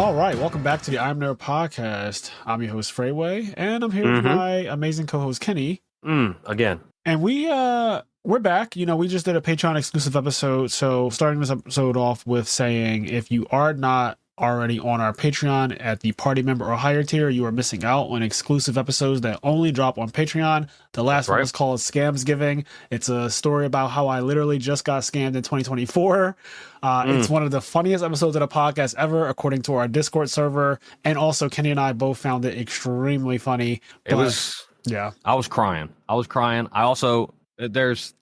All right, welcome back to the IMNerd podcast. I'm your host Freeway, and I'm here with my amazing co-host Kenny. Again. And we're back. You know, we just did a Patreon exclusive episode. So starting this episode off with saying, if you are not already on our Patreon at the party member or higher tier, you are missing out on exclusive episodes that only drop on Patreon. The last one was called Scamsgiving. It's a story about how I literally just got scammed in 2024. It's one of the funniest episodes of the podcast ever, according to our Discord server. And also, Kenny and I both found it extremely funny. I was crying. I also,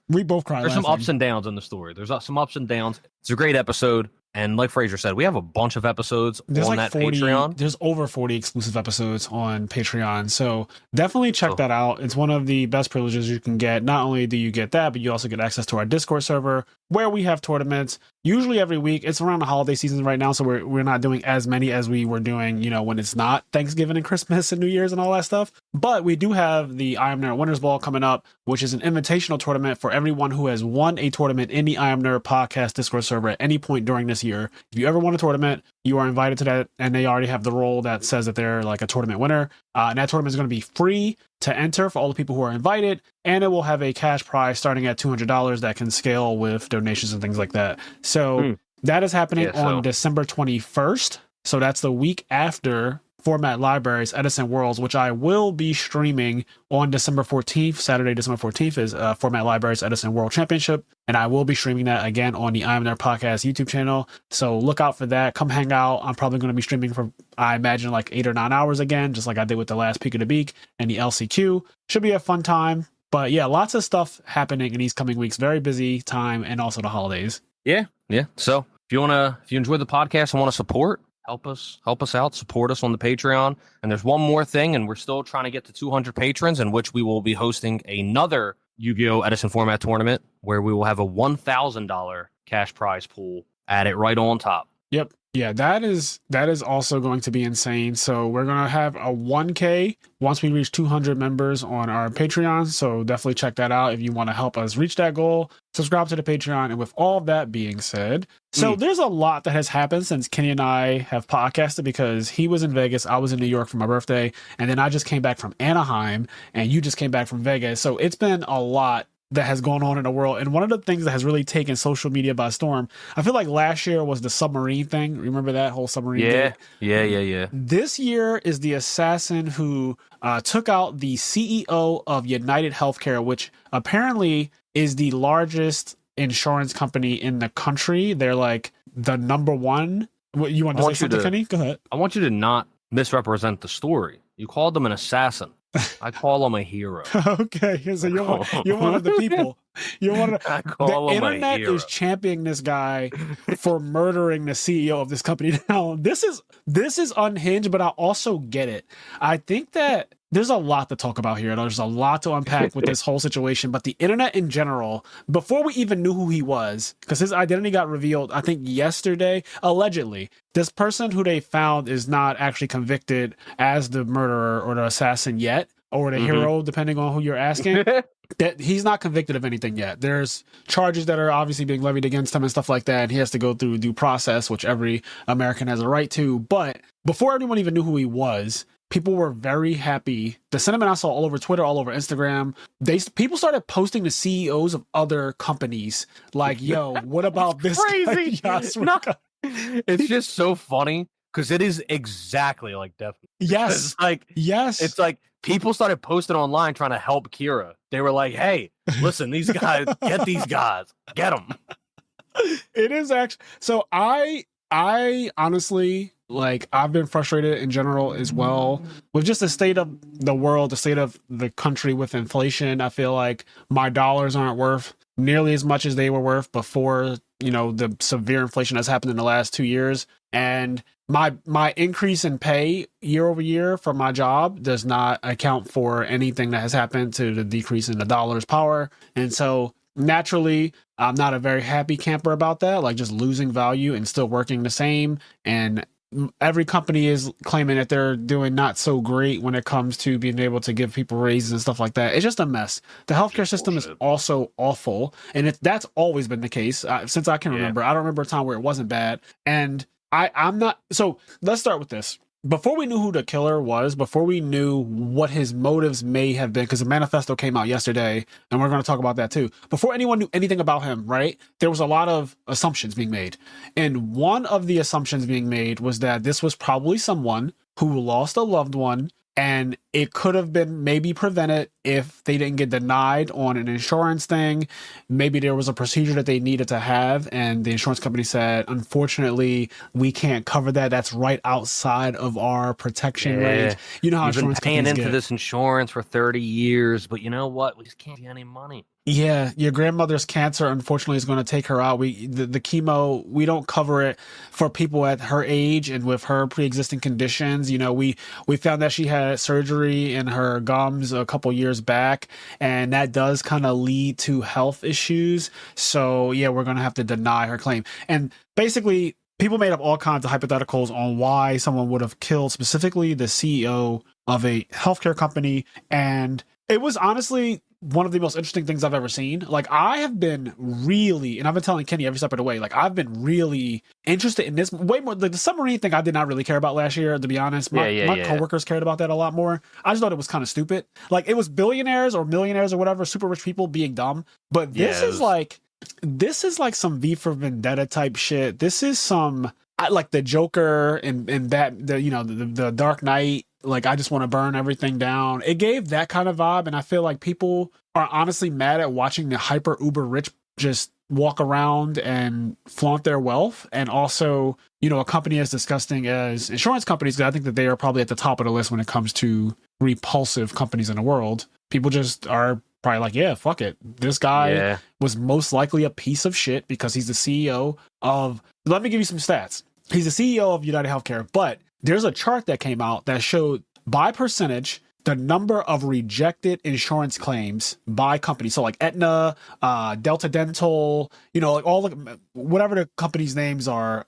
we both cried. There's some ups and downs in the story. There's some ups and downs. It's a great episode. And like Frazier said, we have a bunch of episodes on that Patreon. There's over 40 exclusive episodes on Patreon. So definitely check that out. It's one of the best privileges you can get. Not only do you get that, but you also get access to our Discord server where we have tournaments usually every week. It's around the holiday season right now, so we're not doing as many as we were doing, you know, when it's not Thanksgiving and Christmas and New Year's and all that stuff. But we do have the IMNerd Winners Ball coming up, which is an invitational tournament for everyone who has won a tournament in the IMNerd podcast Discord server at any point during this year. If you ever won a tournament, you are invited to that, and they already have the role that says that they're like a tournament winner. And that tournament is going to be free to enter for all the people who are invited, and it will have a cash prize starting at $200 that can scale with donations and things like that. So that is happening on December 21st. So that's the week after Format Libraries Edison Worlds, which I will be streaming on December 14th. Saturday, December 14th is Format Libraries Edison World Championship, and I will be streaming that again on the IMNerd Podcast YouTube channel. So look out for that. Come hang out. I'm probably going to be streaming for, I imagine, like 8 or 9 hours again, just like I did with the last Peak of the Beak and the LCQ. Should be a fun time. But yeah, lots of stuff happening in these coming weeks. Very busy time, and also the holidays. Yeah. So if you enjoy the podcast and want to support, help us out, support us on the Patreon. And there's one more thing, and we're still trying to get to 200 patrons, in which we will be hosting another Yu-Gi-Oh! Edison format tournament where we will have a $1,000 cash prize pool added right on top. Yep. Yeah, that is also going to be insane. So we're going to have a 1K once we reach 200 members on our Patreon. So definitely check that out if you want to help us reach that goal. Subscribe to the Patreon. And with all that being said, so there's a lot that has happened since Kenny and I have podcasted, because he was in Vegas, I was in New York for my birthday, and then I just came back from Anaheim, and you just came back from Vegas. So it's been a lot that has gone on in the world. And one of the things that has really taken social media by storm, I feel like last year was the submarine thing. Remember that whole submarine thing? Yeah. This year is the assassin who took out the CEO of UnitedHealthcare, which apparently is the largest insurance company in the country. They're like the number one. What, you want to say something, Kenny? Go ahead. I want you to not misrepresent the story. You called them an assassin. I call him a hero. Okay, so you're one of the people. You're one of the internet is championing this guy for murdering the CEO of this company. Now, this is unhinged, but I also get it. I think that there's a lot to talk about here. There's a lot to unpack with this whole situation, but the internet in general, before we even knew who he was, because his identity got revealed, I think yesterday, allegedly, this person who they found is not actually convicted as the murderer or the assassin yet, or the hero, depending on who you're asking. That he's not convicted of anything yet. There's charges that are obviously being levied against him and stuff like that, and he has to go through due process, which every American has a right to. But before everyone even knew who he was, people were very happy. The sentiment I saw all over Twitter, all over Instagram, people started posting the CEOs of other companies. Like, yo, what about this? Crazy. It's just so funny because it is exactly like Death. Yes. It's like people started posting online trying to help Kira. They were like, hey, listen, these guys, get these guys, get them. It is actually. So I honestly, like, I've been frustrated in general as well with just the state of the world, the state of the country with inflation. I feel like my dollars aren't worth nearly as much as they were worth before, you know, the severe inflation that's happened in the last 2 years. And my increase in pay year over year for my job does not account for anything that has happened to the decrease in the dollar's power. And so naturally, I'm not a very happy camper about that, like just losing value and still working the same. And every company is claiming that they're doing not so great when it comes to being able to give people raises and stuff like that. It's just a mess. The healthcare system is also awful. And that's always been the case since I can remember. I don't remember a time where it wasn't bad. And I'm not. So let's start with this. Before we knew who the killer was, before we knew what his motives may have been, because the manifesto came out yesterday, and we're going to talk about that too. Before anyone knew anything about him, right? There was a lot of assumptions being made. And one of the assumptions being made was that this was probably someone who lost a loved one, and it could have been maybe prevented if they didn't get denied on an insurance thing. Maybe there was a procedure that they needed to have, and the insurance company said, unfortunately, we can't cover that. That's right outside of our protection range. You know how you've been insurance paying companies into get. this insurance for 30 years, but you know what? We just can't get any money. Yeah, your grandmother's cancer, unfortunately, is going to take her out. The chemo, we don't cover it for people at her age and with her pre-existing conditions. You know, we found that she had surgery in her gums a couple years back, and that does kind of lead to health issues. So yeah, we're going to have to deny her claim. And basically, people made up all kinds of hypotheticals on why someone would have killed specifically the CEO of a healthcare company. And it was honestly one of the most interesting things I've ever seen. Like, I have been really, and I've been telling Kenny every step of the way, like, I've been really interested in this way more. Like, the submarine thing I did not really care about last year, to be honest. My coworkers cared about that a lot more. I just thought it was kind of stupid. Like, it was billionaires or millionaires or whatever, super rich people being dumb. But this is like some V for Vendetta type shit. This is some, like the Joker and the Dark Knight. Like, I just want to burn everything down. It gave that kind of vibe, and I feel like people are honestly mad at watching the hyper uber rich just walk around and flaunt their wealth. And also, a company as disgusting as insurance companies, because I think that they are probably at the top of the list when it comes to repulsive companies in the world. People just are probably like, yeah, fuck it. This guy was most likely a piece of shit because he's the CEO of, let me give you some stats. He's the CEO of UnitedHealthcare, but there's a chart that came out that showed by percentage the number of rejected insurance claims by companies. So like Aetna, Delta Dental, like all the, whatever the company's names are.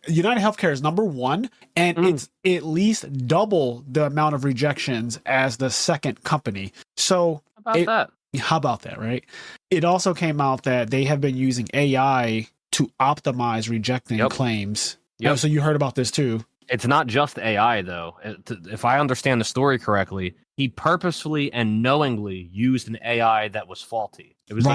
UnitedHealthcare is number one, and it's at least double the amount of rejections as the second company. So how about that, right? It also came out that they have been using AI to optimize rejecting claims. Yep. Oh, so you heard about this too. It's not just AI, though. If I understand the story correctly, he purposefully and knowingly used an AI that was faulty. It was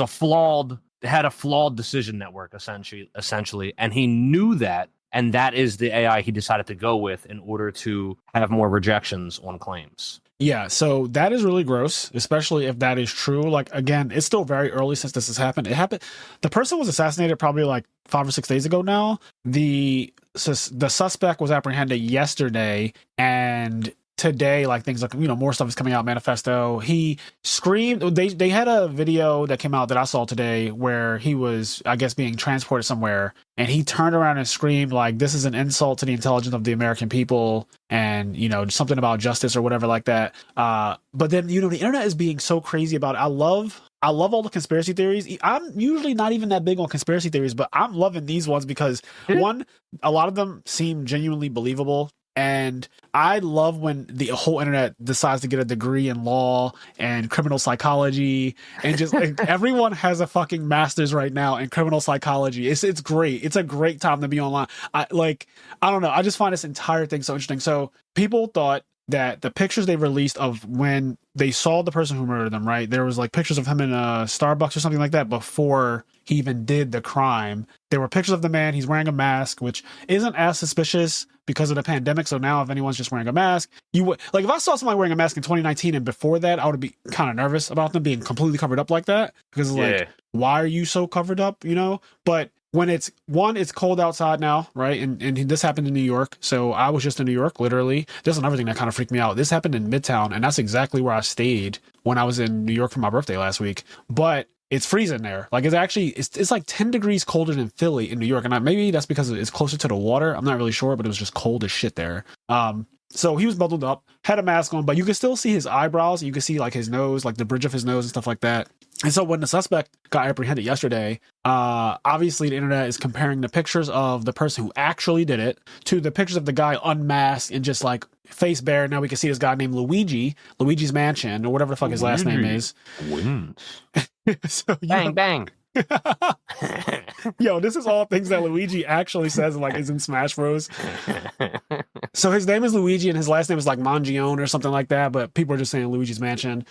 a flawed decision network essentially, and he knew that, and that is the AI he decided to go with in order to have more rejections on claims. Yeah, so that is really gross, especially if that is true. Like, again, it's still very early since this has happened. The person was assassinated probably like 5 or 6 days ago now. The suspect was apprehended yesterday, and today, like, things like, more stuff is coming out. Manifesto. He screamed. They had a video that came out that I saw today where he was, I guess, being transported somewhere, and he turned around and screamed like, "This is an insult to the intelligence of the American people," and something about justice or whatever like that. But then the internet is being so crazy about it. I love all the conspiracy theories. I'm usually not even that big on conspiracy theories, but I'm loving these ones because one, a lot of them seem genuinely believable. And I love when the whole internet decides to get a degree in law and criminal psychology, and just everyone has a fucking master's right now in criminal psychology. It's great. It's a great time to be online. I don't know. I just find this entire thing so interesting. So people thought that the pictures they released of when they saw the person who murdered them, right? There was like pictures of him in a Starbucks or something like that before he even did the crime. There were pictures of the man. He's wearing a mask, which isn't as suspicious because of the pandemic. So now if anyone's just wearing a mask, you would, like, if I saw somebody wearing a mask in 2019 and before that, I would be kind of nervous about them being completely covered up like that, because like, why are you so covered up, But when it's cold outside now, right? And this happened in New York. So I was just in New York, literally. There's another thing that kind of freaked me out. This happened in Midtown, and that's exactly where I stayed when I was in New York for my birthday last week. But it's freezing there. Like, it's like 10 degrees colder than Philly in New York. And maybe that's because it's closer to the water. I'm not really sure, but it was just cold as shit there. So he was bundled up, had a mask on, but you could still see his eyebrows. You could see like his nose, like the bridge of his nose and stuff like that. And so when the suspect got apprehended yesterday, obviously the internet is comparing the pictures of the person who actually did it to the pictures of the guy unmasked and just like face bare. Now we can see this guy named Luigi's Mansion, or whatever the fuck his last name is. Wins. So, bang. Yo, this is all things that Luigi actually says, like, is in Smash Bros. So his name is Luigi and his last name is like Mangione or something like that, but people are just saying Luigi's Mansion.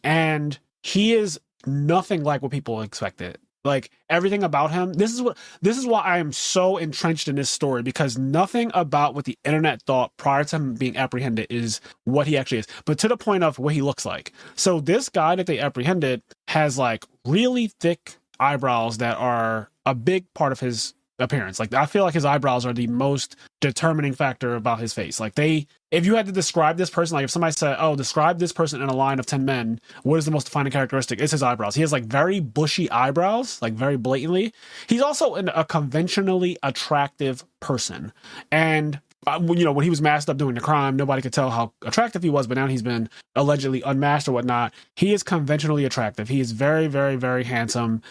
And he is nothing like what people expected. Like everything about him, this is why I am so entrenched in this story, because nothing about what the internet thought prior to him being apprehended is what he actually is, but to the point of what he looks like. So this guy that they apprehended has like really thick eyebrows that are a big part of his appearance. Like I feel like his eyebrows are the most determining factor about his face. Like if you had to describe this person, like if somebody said, oh, describe this person in a line of 10 men, what is the most defining characteristic? It's his eyebrows. He has like very bushy eyebrows, like very blatantly. He's also a conventionally attractive person. And when he was masked up doing the crime, nobody could tell how attractive he was, but now he's been allegedly unmasked or whatnot. He is conventionally attractive. He is very, very, very handsome.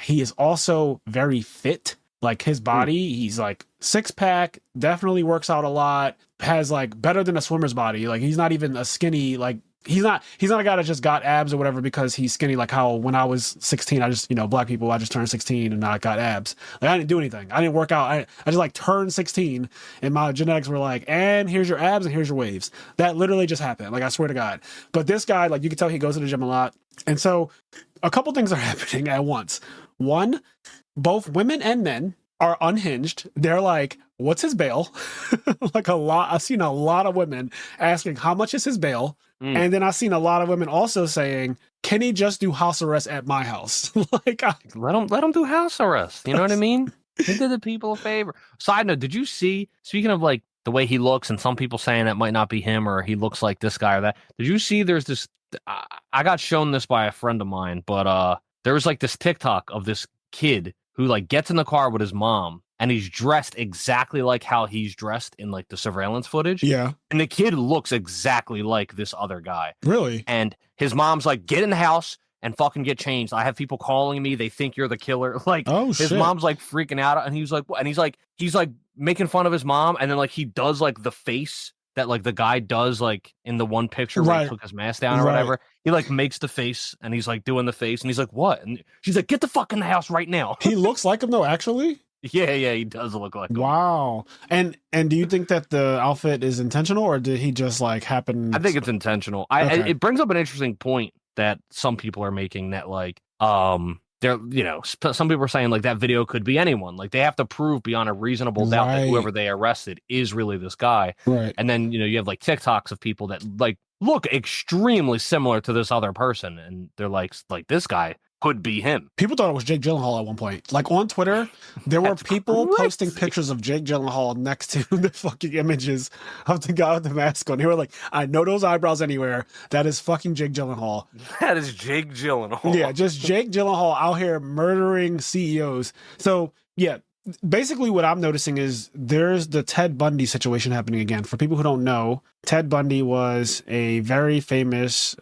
He is also very fit. Like his body, he's like 6-pack, definitely works out a lot, has like better than a swimmer's body. Like he's not even a skinny, like he's not a guy that just got abs or whatever because he's skinny. Like how when I was 16, I just, black people, I just turned 16 and I got abs. Like I didn't do anything. I didn't work out. I just like turned 16 and my genetics were like, and here's your abs and here's your waves. That literally just happened. Like I swear to God. But this guy, like you can tell he goes to the gym a lot. And so a couple things are happening at once. One, both women and men are unhinged. They're like, what's his bail? Like I've seen a lot of women asking, how much is his bail? And then I've seen a lot of women also saying, can he just do house arrest at my house? Like, let him do house arrest. You know what I mean? He did the people a favor. Side note, did you see, speaking of like the way he looks and some people saying it might not be him or he looks like this guy or that, did you see there's this, I got shown this by a friend of mine, but there was like this TikTok of this kid who like gets in the car with his mom and he's dressed exactly like how he's dressed in like the surveillance footage. Yeah. And the kid looks exactly like this other guy. Really? And his mom's like, get in the house and fucking get changed. I have people calling me. They think you're the killer. Like his mom's like freaking out. And he's like, what? And he's like making fun of his mom. And then like he does like the face that like the guy does like in the one picture where he took his mask down or whatever. He like makes the face and he's like doing the face and he's like, what? And she's like, get the fuck in the house right now. He looks like him though, actually? Yeah, he does look like him. Wow. And do you think that the outfit is intentional or did he just like happen? I think it's intentional. It brings up an interesting point that some people are making that like, they're, some people are saying like that video could be anyone. Like they have to prove beyond a reasonable doubt that whoever they arrested is really this guy. Right. And then, you have like TikToks of people that like look extremely similar to this other person. And they're like this guy could be him. People thought it was Jake Gyllenhaal at one point. Like on Twitter, there were people posting pictures of Jake Gyllenhaal next to the fucking images of the guy with the mask on. They were like, I know those eyebrows anywhere. That is fucking Jake Gyllenhaal. That is Jake Gyllenhaal. Yeah, just Jake Gyllenhaal out here murdering CEOs. So yeah, basically what I'm noticing is there's the Ted Bundy situation happening again. For people who don't know, Ted Bundy was a very famous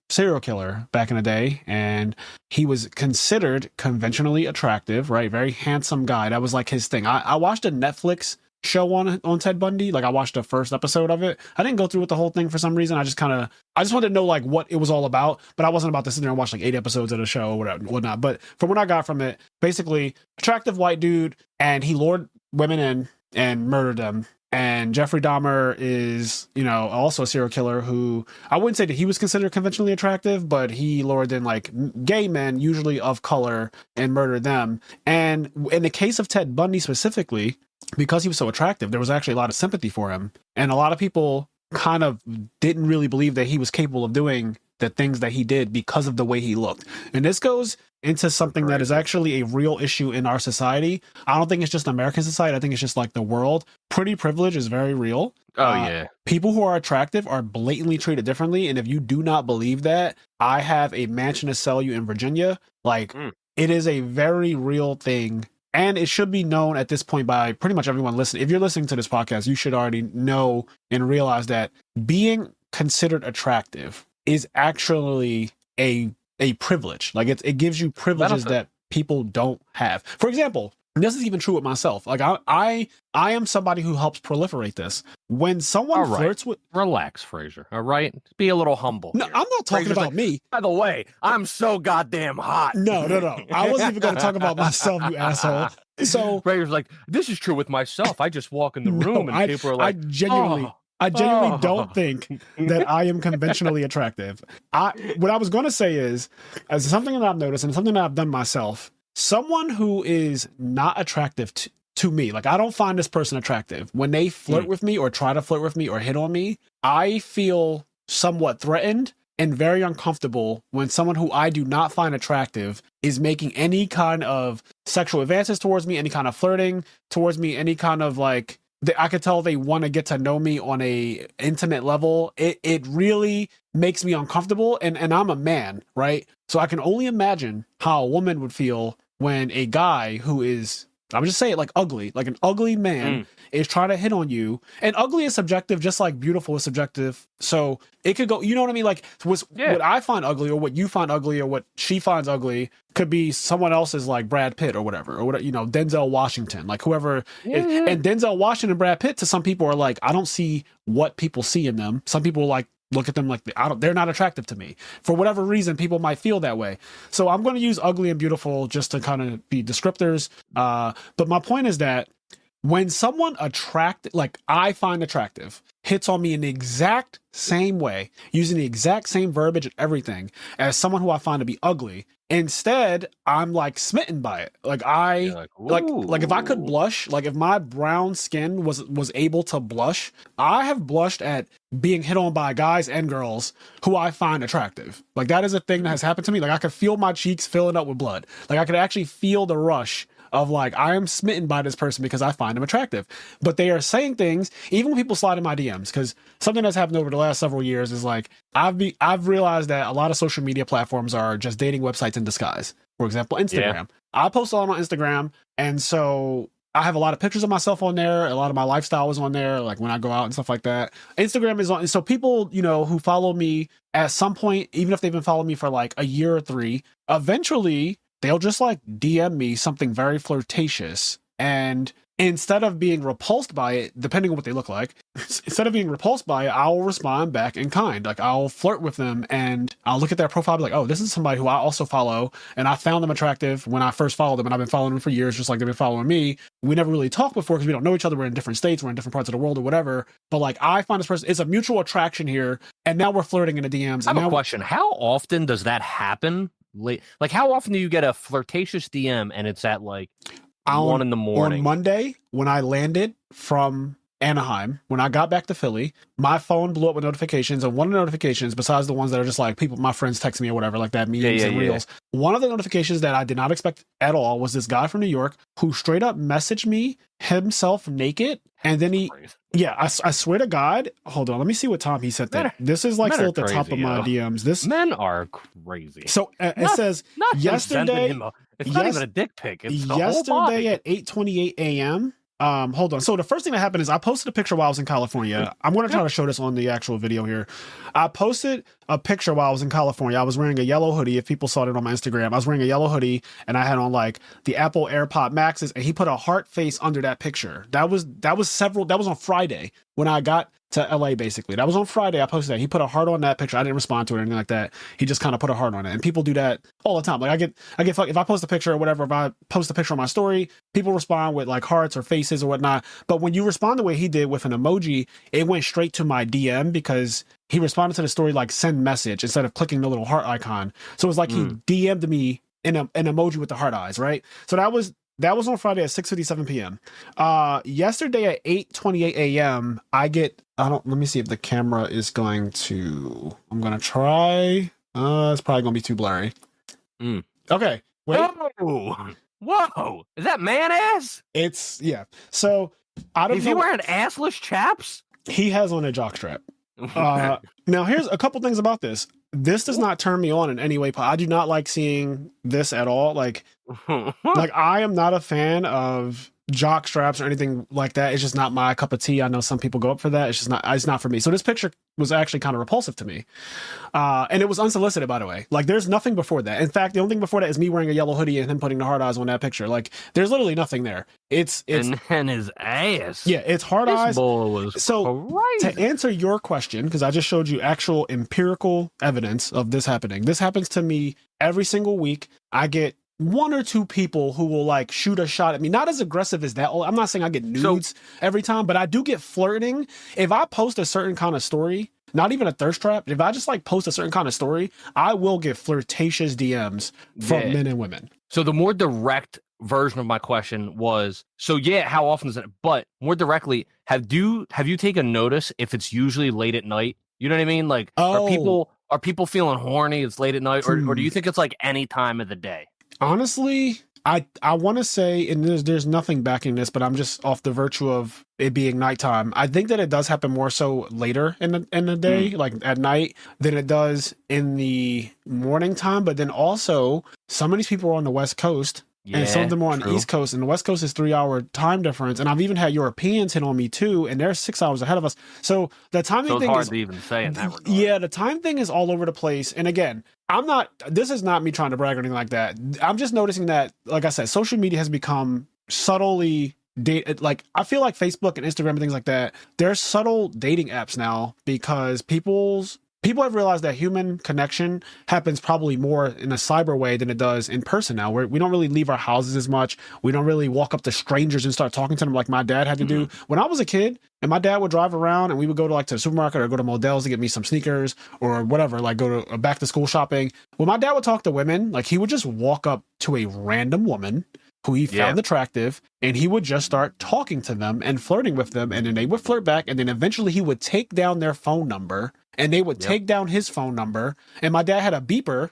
serial killer back in the day, and he was considered conventionally attractive, right? Very handsome guy. That was like his thing. I watched a Netflix show on Ted Bundy. Like I watched the first episode of it. I didn't go through with the whole thing for some reason. I just wanted to know like what it was all about, but I wasn't about to sit there and watch like 8 episodes of the show or whatnot. But from what I got from it, basically attractive white dude, and he lured women in and murdered them. And Jeffrey Dahmer is, also a serial killer who I wouldn't say that he was considered conventionally attractive, but he lured in like gay men, usually of color, and murdered them. And in the case of Ted Bundy specifically, because he was so attractive, there was actually a lot of sympathy for him. And a lot of people kind of didn't really believe that he was capable of doing the things that he did because of the way he looked. And this goes into something that is actually a real issue in our society. I don't think it's just American society. I think it's just like the world. Pretty privilege is very real. Oh, yeah. People who are attractive are blatantly treated differently. And if you do not believe that, I have a mansion to sell you in Virginia. Like, it is a very real thing. And it should be known at this point by pretty much everyone listening. If you're listening to this podcast, you should already know and realize that being considered attractive is actually a privilege. Like it gives you privileges that people don't have. For example, and this is even true with myself. Like I am somebody who helps proliferate this. When someone flirts with, relax, Frazier. All right, be a little humble. No, here. I'm not talking Frazier's about like, me. By the way, I'm so goddamn hot. No. I wasn't even going to talk about myself, you asshole. So Frazier's like, this is true with myself. I just walk in the room and people are like, I genuinely don't think that I am conventionally attractive. What I was going to say is, as something that I've noticed and something that I've done myself, someone who is not attractive to me, like I don't find this person attractive. When they flirt with me or try to flirt with me or hit on me, I feel somewhat threatened and very uncomfortable when someone who I do not find attractive is making any kind of sexual advances towards me, any kind of flirting towards me, any kind of like, I could tell they want to get to know me on a intimate level. It really makes me uncomfortable. And I'm a man, right? So I can only imagine how a woman would feel when a guy who is, I'm just saying, like ugly, like an ugly man is trying to hit on you. And ugly is subjective, just like beautiful is subjective. So it could go, you know what I mean? Like what I find ugly or what you find ugly or what she finds ugly could be someone else's, like Brad Pitt or whatever, Denzel Washington, like whoever. And Denzel Washington and Brad Pitt to some people are like, I don't see what people see in them. Some people like look at them like they're not attractive to me. For whatever reason, people might feel that way. So I'm going to use ugly and beautiful just to kind of be descriptors. But my point is that when someone I find attractive, hits on me in the exact same way, using the exact same verbiage and everything as someone who I find to be ugly, instead I'm like smitten by it. Like like if I could blush, like if my brown skin was able to blush, I have blushed at being hit on by guys and girls who I find attractive. Like that is a thing that has happened to me. Like I could feel my cheeks filling up with blood. Like I could actually feel the rush of like, I am smitten by this person because I find them attractive. But they are saying things, even when people slide in my DMs, because something that's happened over the last several years is like, I've realized that a lot of social media platforms are just dating websites in disguise. For example, Instagram. Yeah. I post a lot on Instagram, and so I have a lot of pictures of myself on there. A lot of my lifestyle is on there, like when I go out and stuff like that. Instagram is on. So people, who follow me at some point, even if they've been following me for like a year or 3, eventually they'll just like DM me something very flirtatious. And instead of being repulsed by it, depending on what they look like, instead of being repulsed by it, I'll respond back in kind. Like I'll flirt with them and I'll look at their profile and be like, oh, this is somebody who I also follow. And I found them attractive when I first followed them. And I've been following them for years, just like they've been following me. We never really talked before because we don't know each other. We're in different states. We're in different parts of the world or whatever. But like, I find this person, it's a mutual attraction here. And now we're flirting in the DMs. I have a question. How often does that happen? Like how often do you get a flirtatious DM and it's at like 1 a.m. On Monday, when I landed from Anaheim, when I got back to Philly, my phone blew up with notifications. And one of the notifications, besides the ones that are just like people, my friends text me or whatever, like that, memes and reels. One of the notifications that I did not expect at all was this guy from New York who straight up messaged me himself naked. And then I swear to God, hold on, let me see what time he said that. This is like still at the top of my DMs. Men are crazy. So it says yesterday. It's not even a dick pic. It's yesterday at 8:28 a.m. Hold on. So the first thing that happened is I posted a picture while I was in California. I'm going to try to show this on the actual video here. I posted a picture while I was in California. I was wearing a yellow hoodie. If people saw it on my Instagram, I was wearing a yellow hoodie and I had on like the Apple AirPod Maxes, and he put a heart face under that picture. That was on Friday when I got to LA, basically. That was on Friday. I posted that. He put a heart on that picture. I didn't respond to it or anything like that. He just kind of put a heart on it. And people do that all the time. Like I get if I post a picture or whatever, if I post a picture on my story, people respond with like hearts or faces or whatnot. But when you respond the way he did with an emoji, it went straight to my DM because he responded to the story like send message instead of clicking the little heart icon. So it was like he DM'd me in an emoji with the heart eyes, right? So that was on Friday at 6:57 p.m. Yesterday at 8:28 a.m. let me see if the camera is going to, I'm going to try. It's probably going to be too blurry. Okay. Wait. Whoa. Is that man ass? Yeah. So I don't know. Is he wearing assless chaps? He has on a jockstrap. Now here's a couple things about this. This does not turn me on in any way. I do not like seeing this at all. Like I am not a fan of jock straps or anything like that. It's just not my cup of tea. I know some people go up for that. It's not for me. So this picture was actually kind of repulsive to me. And it was unsolicited, by the way. Like, there's nothing before that. In fact, the only thing before that is me wearing a yellow hoodie and him putting the hard eyes on that picture. Like, there's literally nothing there. It's and then his ass. Yeah, it's hard this eyes. Was so crazy. To answer your question, because I just showed you actual empirical evidence of this happening. This happens to me every single week. I get one or two people who will like shoot a shot at me. Not as aggressive as that. I'm not saying I get nudes every time, but I do get flirting. If I post a certain kind of story, not even a thirst trap, if I just like post a certain kind of story, I will get flirtatious DMs from men and women. So the more direct version of my question was, so yeah, how often is it? But more directly, have you taken notice if it's usually late at night? You know what I mean? Like, are people feeling horny? It's late at night, or do you think it's like any time of the day? Honestly, I want to say, and there's nothing backing this, but I'm just off the virtue of it being nighttime. I think that it does happen more so later in the day, like at night, than it does in the morning time. But then also, some of these people are on the West Coast. Yeah, and some of them are on the East Coast, and the West Coast is 3-hour time difference. And I've even had Europeans hit on me too, and they're 6 hours ahead of us. So the timing thing hard to even say in that regard. Yeah, the time thing is all over the place. And again, this is not me trying to brag or anything like that. I'm just noticing that, like I said, social media has become subtly like, I feel like Facebook and Instagram and things like that, they're subtle dating apps now, because people have realized that human connection happens probably more in a cyber way than it does in person now. We don't really leave our houses as much. We don't really walk up to strangers and start talking to them like my dad had to do. When I was a kid, and my dad would drive around and we would go to the supermarket or go to Modell's to get me some sneakers or whatever, like go to back to school shopping. When my dad would talk to women, like he would just walk up to a random woman who he found attractive, and he would just start talking to them and flirting with them, and then they would flirt back, and then eventually he would take down their phone number, and they would take down his phone number, and my dad had a beeper.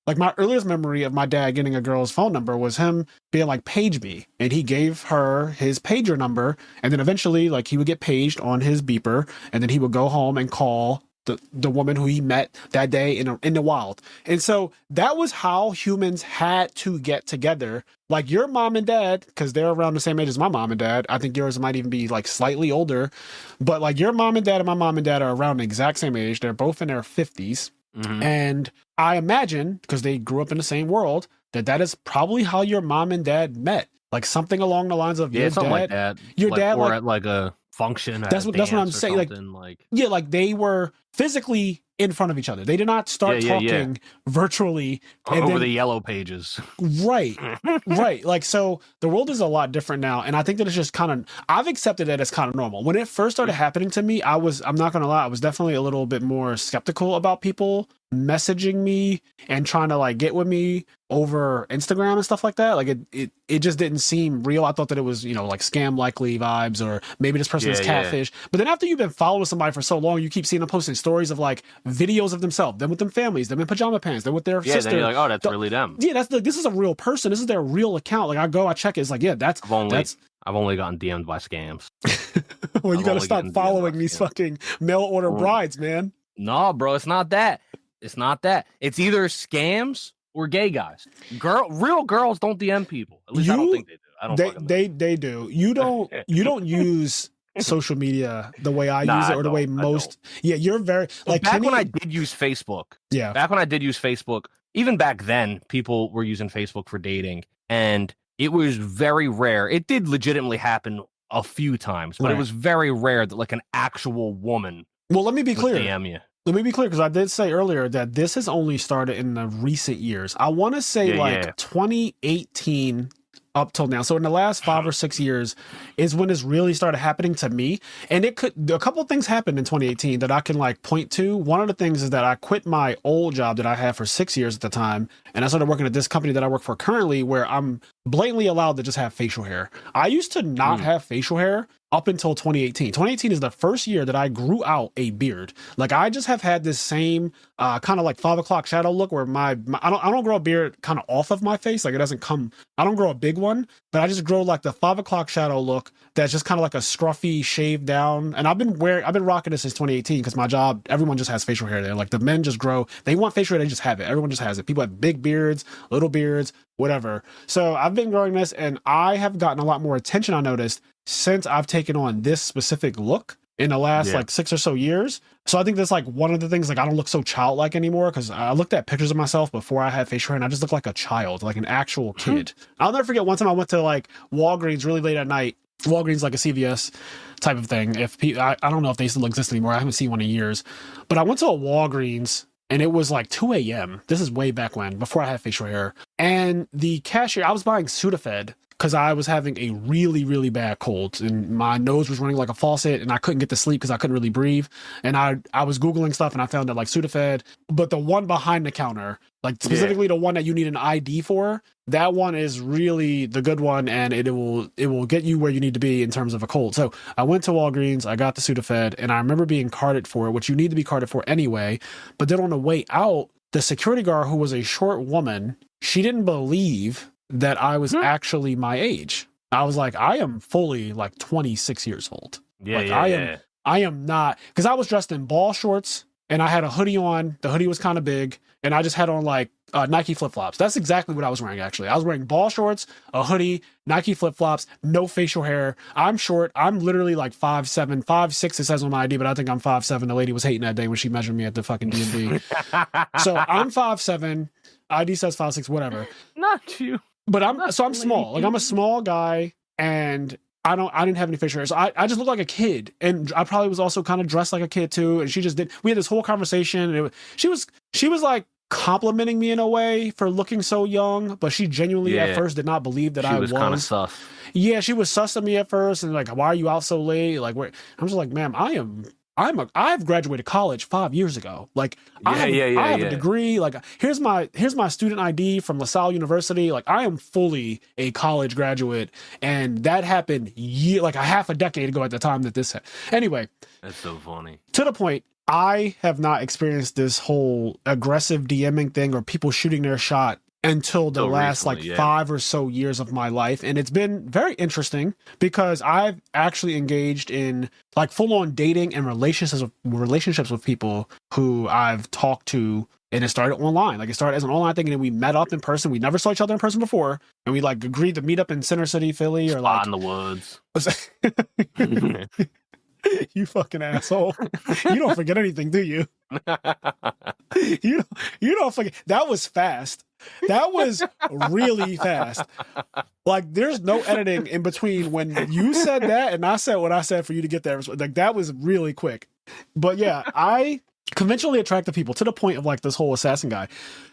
Like, my earliest memory of my dad getting a girl's phone number was him being like, page me, and he gave her his pager number, and then eventually, like, he would get paged on his beeper, and then he would go home and call the woman who he met that day in the wild. And so that was how humans had to get together. Like, your mom and dad, because they're around the same age as my mom and dad. I think yours might even be like slightly older, but like your mom and dad and my mom and dad are around the exact same age. They're both in their 50s. And I imagine, because they grew up in the same world, that is probably how your mom and dad met. Like, something along the lines of your something dad, like that. Your dad, or at like a function. That's what I'm saying. Like they were physically in front of each other. They did not start talking virtually over the yellow pages. Right. Like, so the world is a lot different now. And I think that it's just I've accepted it as kind of normal. When it first started happening to me, I'm not going to lie, I was definitely a little bit more skeptical about people messaging me and trying to like get with me over Instagram and stuff like that. Like it just didn't seem real. I thought that it was, like scam likely vibes, or maybe this person is catfish. But then after you've been following somebody for so long, you keep seeing them posting stories of like videos of themselves, them with them families, them in pajama pants, them with their sister. Then you're like, oh, that's really them. Yeah, this is a real person. This is their real account. Like, I check it. It's like, I've only gotten DM'd by scams. Well, you got to stop following these fucking mail order brides, man. No, bro, it's not that. It's not that. It's either scams or gay guys. Real girls don't DM people. At least I don't think they do. I don't. They do. You don't use social media the way I use it, or the way most. Yeah, you're very like. Back when I did use Facebook. Yeah. Back when I did use Facebook, even back then, people were using Facebook for dating, and it was very rare. It did legitimately happen a few times, but it was very rare that like an actual woman. Well, let me be clear. DM you. Let me be clear, because I did say earlier that this has only started in the recent years. I want to say 2018 up till now. So in the last 5 or 6 years is when this really started happening to me. And a couple of things happened in 2018 that I can like point to. One of the things is that I quit my old job that I had for 6 years at the time, and I started working at this company that I work for currently, where I'm blatantly allowed to just have facial hair. I used to not have facial hair up until 2018. 2018 is the first year that I grew out a beard. Like I just have had this same kind of like 5 o'clock shadow look where my I don't grow a beard kind of off of my face. Like it doesn't come, I don't grow a big one, but I just grow like the 5 o'clock shadow look that's just kind of like a scruffy shaved down. And I've been rocking this since 2018 because my job, everyone just has facial hair there. Like the men just grow, they want facial hair, they just have it. Everyone just has it. People have big beards, little beards, whatever. So I've been growing this and I have gotten a lot more attention, I noticed, since I've taken on this specific look in the last like 6 or so years. So I think that's like one of the things, like I don't look so childlike anymore because I looked at pictures of myself before I had facial hair and I just look like a child, like an actual kid. I'll never forget one time I went to like Walgreens really late at night. Walgreens, like a CVS type of thing. If I don't know if they still exist anymore. I haven't seen one in years, but I went to a Walgreens and it was like 2 a.m. This is way back when, before I had facial hair. And the cashier, I was buying Sudafed because I was having a really, really bad cold and my nose was running like a faucet and I couldn't get to sleep because I couldn't really breathe. And I was Googling stuff and I found that like Sudafed, but the one behind the counter, like specifically the one that you need an ID for, that one is really the good one and it will get you where you need to be in terms of a cold. So I went to Walgreens, I got the Sudafed, and I remember being carded for it, which you need to be carded for anyway. But then on the way out, the security guard, who was a short woman, she didn't believe that I was actually my age. I was like, I am fully like 26 years old. I am not, because I was dressed in ball shorts and I had a hoodie on. The hoodie was kind of big and I just had on like Nike flip-flops. That's exactly what I was wearing, actually. I was wearing ball shorts, a hoodie, Nike flip-flops, no facial hair. I'm short. I'm literally like 5'7", 5'6", it says on my ID, but I think I'm 5'7". The lady was hating that day when she measured me at the fucking D&D. So I'm 5'7", ID says 5'6", whatever. Not you. But I'm small. Like I'm a small guy and I didn't have any facial hair. So I just looked like a kid. And I probably was also kind of dressed like a kid too. And she just did, we had this whole conversation and she was like complimenting me in a way for looking so young, but she genuinely at first did not believe that I was kind of sus. Yeah, she was sus to me at first and like, why are you out so late? Like, where? I'm just like, ma'am, I've graduated college 5 years ago. Like I have a degree. Like here's my student ID from LaSalle University. Like I am fully a college graduate, and that happened like a half a decade ago at the time that this happened. Anyway, that's so funny. To the point, I have not experienced this whole aggressive DMing thing or people shooting their shot until the last recently, 5 or so years of my life. And it's been very interesting because I've actually engaged in like full on dating and relationships with people who I've talked to, and it started online. Like it started as an online thing and then we met up in person. We never saw each other in person before. And we like agreed to meet up in Center City, Philly, or like in the woods. You fucking asshole. You don't forget anything, do you? You don't forget. That was fast. That was really fast. Like there's no editing in between when you said that and I said what I said for you to get there. Like that was really quick. But yeah, I conventionally attractive people, to the point of like this whole assassin guy,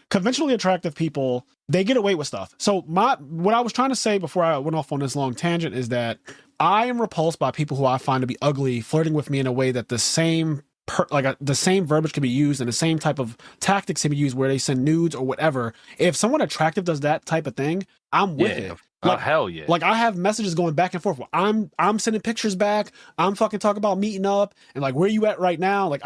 conventionally attractive people, they get away with stuff. So what I was trying to say before I went off on this long tangent is that I am repulsed by people who I find to be ugly, flirting with me in a way that the same verbiage can be used and the same type of tactics can be used where they send nudes or whatever. If someone attractive does that type of thing, I'm with it. Like, hell yeah. Like I have messages going back and forth where I'm sending pictures back. I'm fucking talking about meeting up and like, where you at right now? Like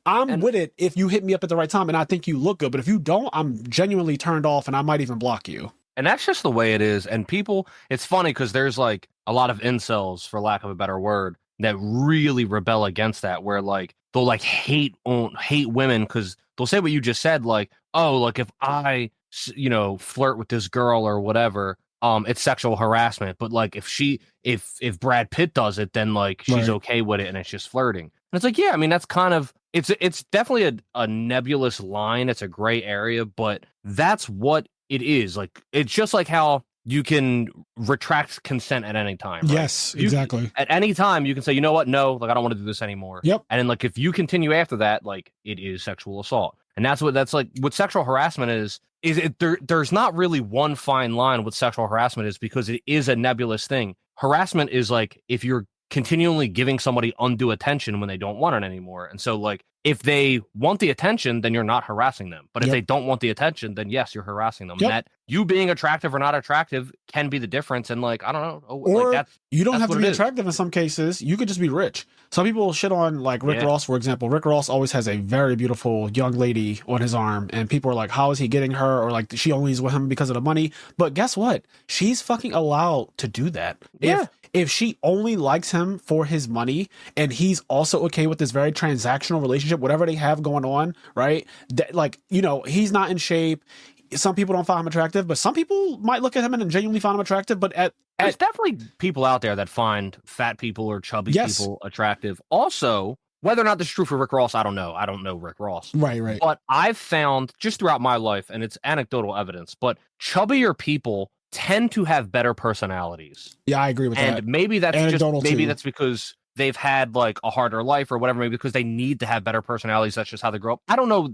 I'm with it if you hit me up at the right time and I think you look good. But if you don't, I'm genuinely turned off and I might even block you. And that's just the way it is. And people, it's funny because there's like a lot of incels, for lack of a better word, that really rebel against that, where like they'll like hate women because they'll say what you just said, like, oh, like if I, flirt with this girl or whatever, it's sexual harassment. But like if Brad Pitt does it, then like she's okay with it and it's just flirting. And it's like, yeah, I mean, that's kind of, it's definitely a nebulous line. It's a gray area, but that's what it is. Like, it's just like how you can retract consent at any time. Right? Yes, exactly. At any time, you can say, you know what? No, like I don't want to do this anymore. Yep. And then like if you continue after that, like it is sexual assault. And that's like what sexual harassment is there's not really one fine line what sexual harassment is, because it is a nebulous thing. Harassment is like if you're continually giving somebody undue attention when they don't want it anymore. And so like if they want the attention, then you're not harassing them. But if they don't want the attention, then yes, you're harassing them. Yep. And you being attractive or not attractive can be the difference. And like, I don't know. Or like you don't that's have to what be it is. attractive in some cases. You could just be rich. Some people shit on like Rick Yeah. Ross, for example. Rick Ross always has a very beautiful young lady on his arm, and people are like, how is he getting her? Or like, she only is with him because of the money. But guess what? She's fucking allowed to do that. Yeah. If she only likes him for his money and he's also okay with this very transactional relationship, whatever they have going on, right? Like, you know, he's not in shape. Some people don't find him attractive, but some people might look at him and genuinely find him attractive. But there's definitely people out there that find fat people or chubby Yes. people attractive. Also, whether or not this is true for Rick Ross, I don't know. I don't know Rick Ross. right. But I've found just throughout my life, and it's anecdotal evidence, but chubbier people tend to have better personalities. Yeah, I agree with that. And maybe that's Anecdotal just maybe too. that's because they've had like a harder life or whatever, maybe because they need to have better personalities. That's just how they grow up. I don't know.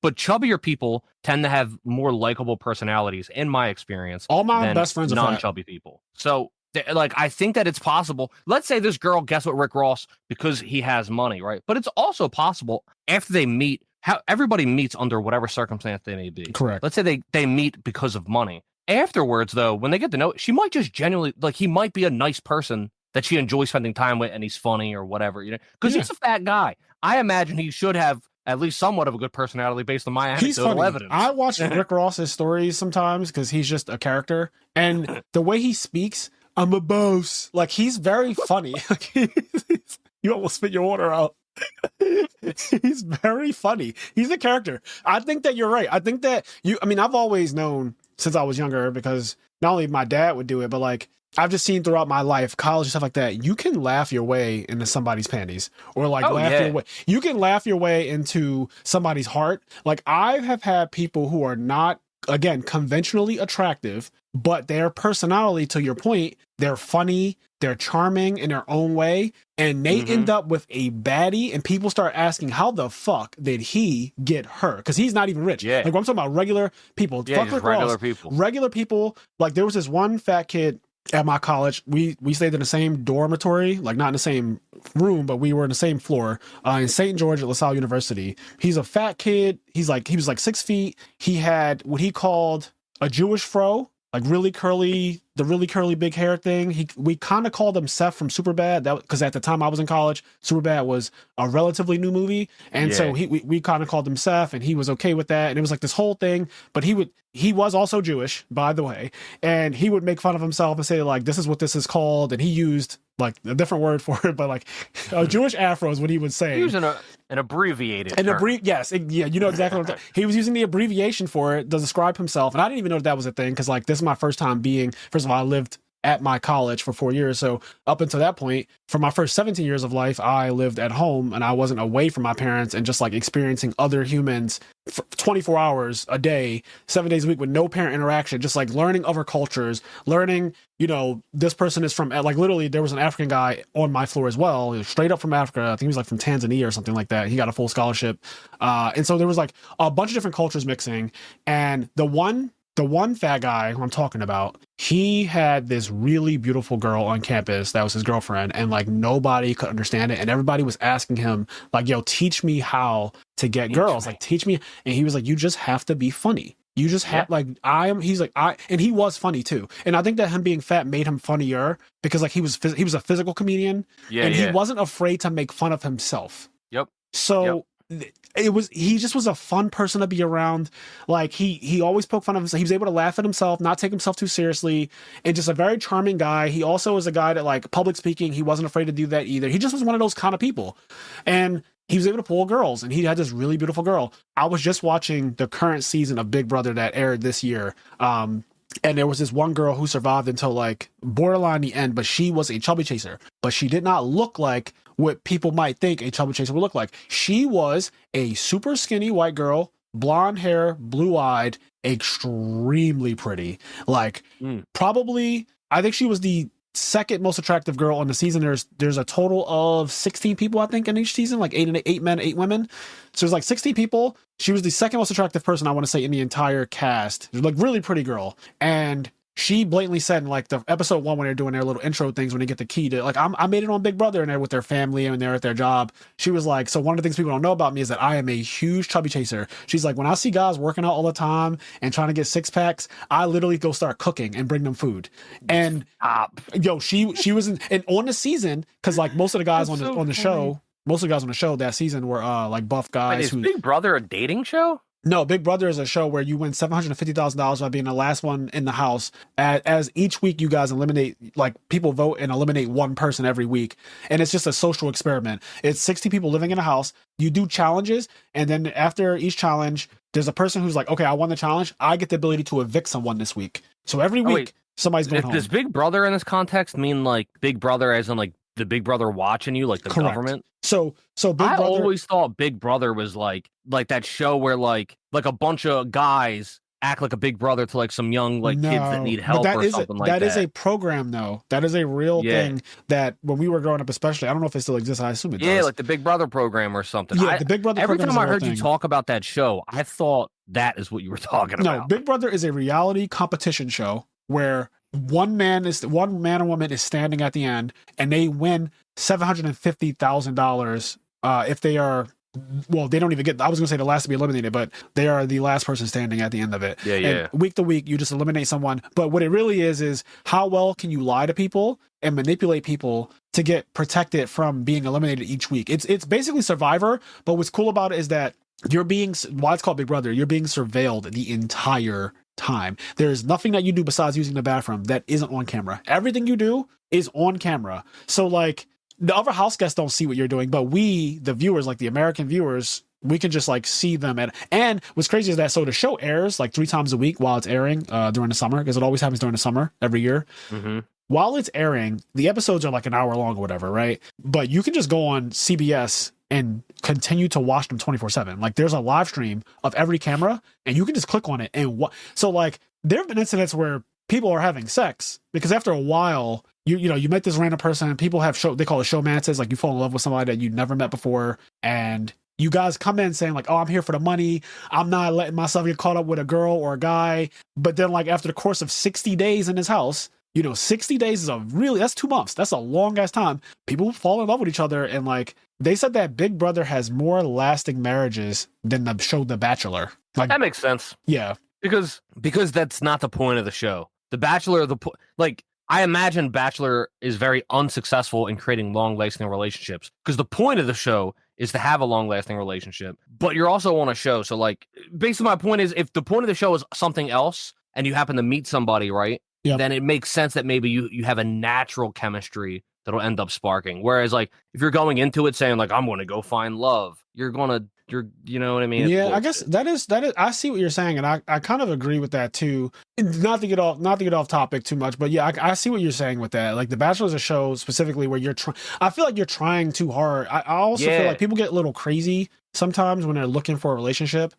But chubbier people tend to have more likable personalities, in my experience. All my than best friends are fat. non-chubby people. So like, I think that it's possible. Let's say this girl gets with Rick Ross because he has money, right? But it's also possible after they meet, how everybody meets under whatever circumstance they may be. Correct. Let's say they meet because of money. Afterwards, though, when they get to know, she might just genuinely, like, he might be a nice person that she enjoys spending time with, and he's funny or whatever, you know, because he's a fat guy. I imagine he should have at least somewhat of a good personality based on my anecdotal evidence. I watch Rick Ross's stories sometimes because he's just a character, and the way he speaks, I'm a boss. Like, he's very funny. You almost spit your water out. He's very funny. He's a character. I think that you're right. I think that I've always known since I was younger, because not only my dad would do it, but like I've just seen throughout my life, college and stuff like that, you can laugh your way into somebody's panties, or like you can laugh your way into somebody's heart. Like, I have had people who are not, again, conventionally attractive, but their personality, to your point, they're funny, they're charming in their own way, and they end up with a baddie, and people start asking, how the fuck did he get her? Because he's not even rich. Yeah. Like, I'm talking about regular people. Yeah, just Regular people. Like, there was this one fat kid at my college. We stayed in the same dormitory, like not in the same room, but we were in the same floor in St. George at LaSalle University. He's a fat kid. He was like 6 feet. He had what he called a Jewish fro, like really curly big hair thing. We kind of called him Seth from Superbad, that because at the time I was in college, Superbad was a relatively new movie, and so we kind of called him Seth, and he was okay with that, and it was like this whole thing. But he was also Jewish, by the way, and he would make fun of himself and say like, this is what this is called, and he used like a different word for it, but like a Jewish afro is what he would say. He was an abbreviated term. Yes, you know exactly what he was using, the abbreviation for it to describe himself, and I didn't even know that was a thing, because like this is my first time being, first of all, I lived at my college for 4 years, so up until that point, for my first 17 years of life, I lived at home, and I wasn't away from my parents, and just like experiencing other humans for 24 hours a day, 7 days a week, with no parent interaction, just like learning other cultures, learning, you know, this person is from, like, literally there was an African guy on my floor as well. He was straight up from Africa. I think he was like from Tanzania or something like that. He got a full scholarship, and so there was like a bunch of different cultures mixing, and the one fat guy who I'm talking about, he had this really beautiful girl on campus that was his girlfriend, and like nobody could understand it, and everybody was asking him like, yo, teach me how to get girls, like teach me. And he was like, you just have to be funny. You just have and he was funny too. And I think that him being fat made him funnier, because like he was a physical comedian, and he wasn't afraid to make fun of himself. Yep. So he just was a fun person to be around. Like he always poked fun of himself. He was able to laugh at himself, not take himself too seriously, and just a very charming guy. He also was a guy that, like, public speaking, he wasn't afraid to do that either. He just was one of those kind of people, and he was able to pull girls, and he had this really beautiful girl. I was just watching the current season of Big Brother that aired this year, and there was this one girl who survived until like borderline the end, but she was a chubby chaser, but she did not look like what people might think a chubby chaser would look like. She was a super skinny white girl, blonde hair, blue-eyed, extremely pretty. Like, probably, I think she was the second most attractive girl on the season. There's a total of 16 people, I think, in each season, like eight men, 8 women. So there's like 16 people. She was the second most attractive person, I want to say, in the entire cast. Like, really pretty girl. And she blatantly said in like the episode 1 when they're doing their little intro things when they get the key to like I made it on Big Brother and they're with their family and they're at their job. She was like, so one of the things people don't know about me is that I am a huge chubby chaser. She's like, when I see guys working out all the time and trying to get 6-packs, I literally go start cooking and bring them food. And yo, she was and on the season, because like most of the guys on the show, most of the guys on the show that season were like buff guys. Wait, is Big Brother a dating show? No, Big Brother is a show where you win $750,000 by being the last one in the house. As each week you guys eliminate, like people vote and eliminate one person every week. And it's just a social experiment. It's 60 people living in a house. You do challenges. And then after each challenge, there's a person who's like, okay, I won the challenge. I get the ability to evict someone this week. So every week somebody's going home. Does Big Brother in this context mean like Big Brother as in like the Big Brother watching you, like the government? So Big Brother, I always thought Big Brother was like that show where like a bunch of guys act like a Big Brother to like some young like kids that need help or something like that. That is a program though. That is a real thing that when we were growing up, especially, I don't know if it still exists. I assume it does. Yeah, like the Big Brother program or something. Yeah, the Big Brother every program. Every time I heard you talk about that show, I thought that is what you were talking about. No, Big Brother is a reality competition show where one man and woman is standing at the end and they win $750,000 if they are, well, they don't even get, I was going to say the last to be eliminated, but they are the last person standing at the end of it. Yeah. And week to week, you just eliminate someone. But what it really is how well can you lie to people and manipulate people to get protected from being eliminated each week? It's basically Survivor, but what's cool about it is that you're being, why it's called Big Brother, you're being surveilled the entire time. There's nothing that you do besides using the bathroom that isn't on camera. Everything you do is on camera. So like the other house guests don't see what you're doing, but we, the viewers, like the American viewers, we can just like see them. And what's crazy is that so the show airs like 3 times a week while it's airing during the summer, because it always happens during the summer every year. Mm-hmm. While it's airing, the episodes are like an hour long or whatever, right? But you can just go on CBS and continue to watch them 24/7. Like there's a live stream of every camera and you can just click on it and so like there have been incidents where people are having sex because after a while you met this random person and people have they call it showmances, like you fall in love with somebody that you never met before and you guys come in saying like, oh, I'm here for the money, I'm not letting myself get caught up with a girl or a guy. But then like after the course of 60 days in this house, 60 days is that's 2 months. That's a long ass time. People fall in love with each other. And like, they said that Big Brother has more lasting marriages than the show The Bachelor. Like, that makes sense. Yeah. Because that's not the point of the show. The Bachelor, I imagine Bachelor is very unsuccessful in creating long-lasting relationships. Because the point of the show is to have a long-lasting relationship. But you're also on a show. So like, basically my point is if the point of the show is something else and you happen to meet somebody, right? Yep. Then it makes sense that maybe you have a natural chemistry that'll end up sparking. Whereas like if you're going into it saying like I'm going to go find love, you're you know what I mean? Yeah, I guess that is I see what you're saying, and I kind of agree with that too. Not to get off topic too much, but yeah, I see what you're saying with that. Like The Bachelor is a show specifically where I feel like you're trying too hard. I also feel like people get a little crazy sometimes when they're looking for a relationship.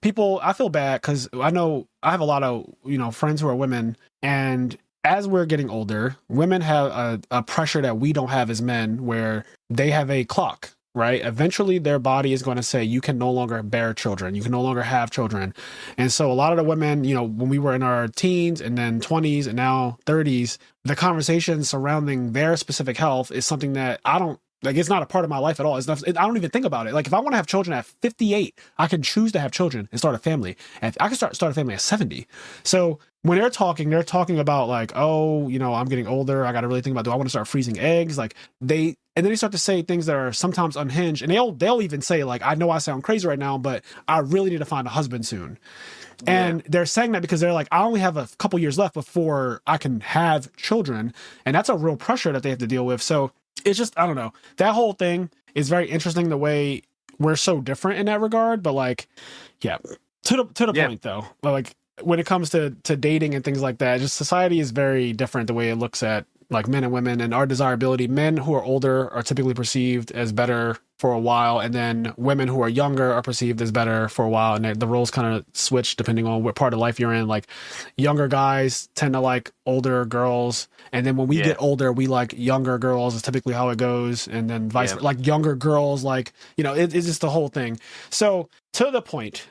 People, I feel bad because I know I have a lot of friends who are women, and as we're getting older, women have a pressure that we don't have as men, where they have a clock. Right? Eventually their body is going to say, you can no longer bear children. You can no longer have children. And so a lot of the women, when we were in our teens and then 20s and now 30s, the conversation surrounding their specific health is something that it's not a part of my life at all. I don't even think about it. Like if I want to have children at 58, I can choose to have children and start a family. And I can start a family at 70. So when they're talking about like, oh, I'm getting older. I got to really think about, do I want to start freezing eggs? Like and then they start to say things that are sometimes unhinged. And they'll even say like, I know I sound crazy right now, but I really need to find a husband soon. Yeah. And they're saying that because they're like, I only have a couple years left before I can have children. And that's a real pressure that they have to deal with. So it's just, I don't know. That whole thing is very interesting, the way we're so different in that regard. But like, yeah, to the point though, like when it comes to dating and things like that, just society is very different the way it looks at like men and women and our desirability. Men who are older are typically perceived as better for a while, and then women who are younger are perceived as better for a while, and the roles kind of switch depending on what part of life you're in. Like younger guys tend to like older girls, and then when we get older, we like younger girls is typically how it goes, and then vice versa. Like younger girls, like it's just the whole thing. So to the point,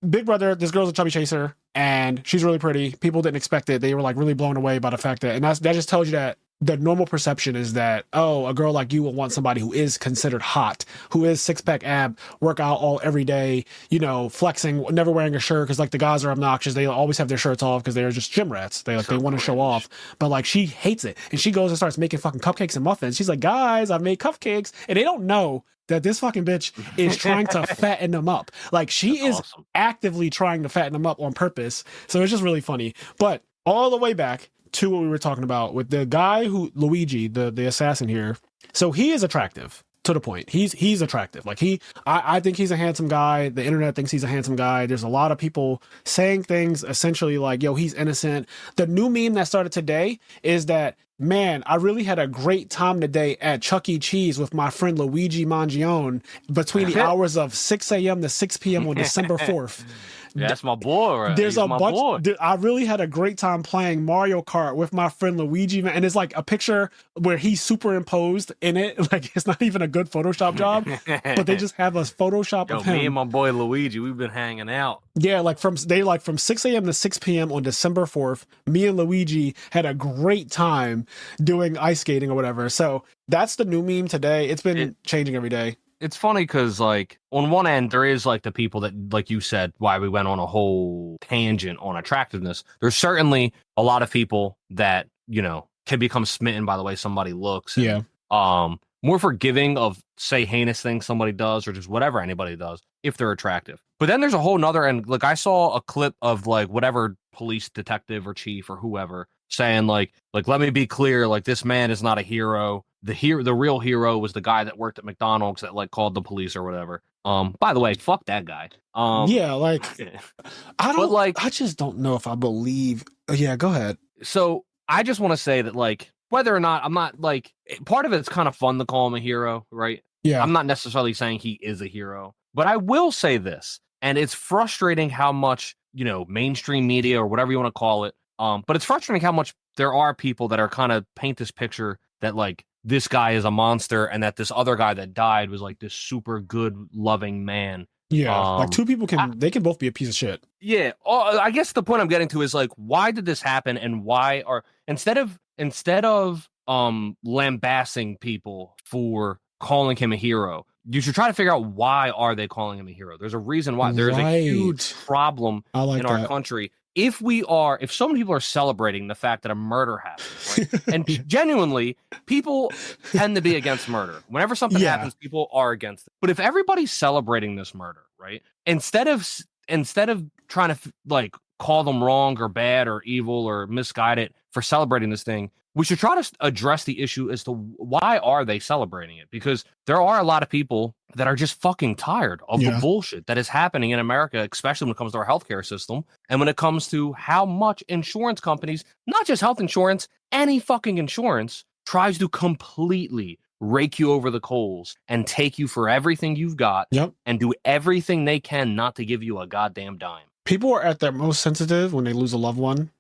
Big Brother, this girl's a chubby chaser, and she's really pretty. People didn't expect it. They were like really blown away by the fact that, and that just tells you that the normal perception is that, oh, a girl like you will want somebody who is considered hot, who is six-pack ab, work out all every day, you know, flexing, never wearing a shirt, because like the guys are obnoxious. They always have their shirts off because they're just gym rats. They want to show off, but like she hates it, and she goes and starts making fucking cupcakes and muffins. She's like, guys, I've made cupcakes, and they don't know that this fucking bitch is trying to fatten them up. Like she is awesome. actively trying to fatten them up on purpose. So it's just really funny. But all the way back to what we were talking about with the guy who Luigi, the assassin here. So he is attractive to the point. He's attractive. Like I think he's a handsome guy. The internet thinks he's a handsome guy. There's a lot of people saying things essentially like, yo, he's innocent. The new meme that started today is that, man, I really had a great time today at Chuck E. Cheese with my friend Luigi Mangione between the hours of 6 a.m. to 6 p.m. on December 4th. Yeah, that's my boy. Right? There's He's a my bunch. boy. I really had a great time playing Mario Kart with my friend Luigi, and it's like a picture where he's superimposed in it. Like it's not even a good Photoshop job, but they just have a Photoshop of him. Me and my boy Luigi, we've been hanging out. Yeah, like from 6 a.m. to 6 p.m. on December 4th, me and Luigi had a great time doing ice skating or whatever. So that's the new meme today. It's been changing every day. It's funny because, like, on one end, there is, like, the people that, like you said, why we went on a whole tangent on attractiveness. There's certainly a lot of people that, you know, can become smitten by the way somebody looks. And, more forgiving of, say, heinous things somebody does or just whatever anybody does if they're attractive. But then there's a whole nother end. Like, I saw a clip of, like, whatever police detective or chief or whoever saying, like, let me be clear, like, this man is not a hero. The real hero was the guy that worked at McDonald's that like called the police or whatever. By the way, fuck that guy. Yeah, like I just don't know if I believe. Yeah, go ahead. So I just want to say that, like, whether or not I'm not like, part of it's kind of fun to call him a hero, right? Yeah. I'm not necessarily saying he is a hero, but I will say this, and it's frustrating how much, you know, mainstream media or whatever you want to call it. But it's frustrating how much there are people that are kind of paint this picture that like this guy is a monster and that this other guy that died was like this super good, loving man. Yeah, like two people can both be a piece of shit. Yeah, I guess the point I'm getting to is like, why did this happen, and why are instead of lambasting people for calling him a hero, you should try to figure out why are they calling him a hero. There's a reason why. There's a huge problem in our country. If so many people are celebrating the fact that a murder happened, right? And genuinely, people tend to be against murder. Whenever something happens, people are against it. But if everybody's celebrating this murder, right? Instead of trying to like call them wrong or bad or evil or misguided for celebrating this thing, we should try to address the issue as to why are they celebrating it? Because there are a lot of people that are just fucking tired of the bullshit that is happening in America, especially when it comes to our healthcare system and when it comes to how much insurance companies, not just health insurance, any fucking insurance, tries to completely rake you over the coals and take you for everything you've got and do everything they can not to give you a goddamn dime. People are at their most sensitive when they lose a loved one,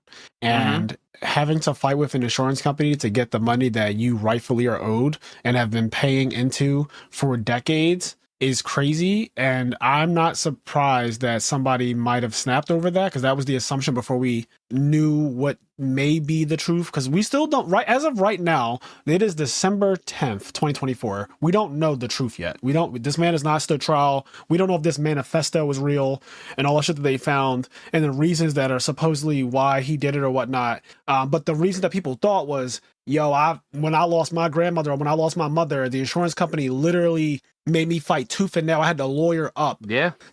and having to fight with an insurance company to get the money that you rightfully are owed and have been paying into for decades is crazy. And I'm not surprised that somebody might have snapped over that, because that was the assumption before we knew what may be the truth, because we still don't, right as of right now, it is December 10th 2024. We don't know the truth yet. This man has not stood trial. We don't know if this manifesto was real and all the shit that they found and the reasons that are supposedly why he did it or whatnot. But the reason that people thought was, when I lost my grandmother or when I lost my mother, the insurance company literally made me fight tooth and nail. I had to lawyer up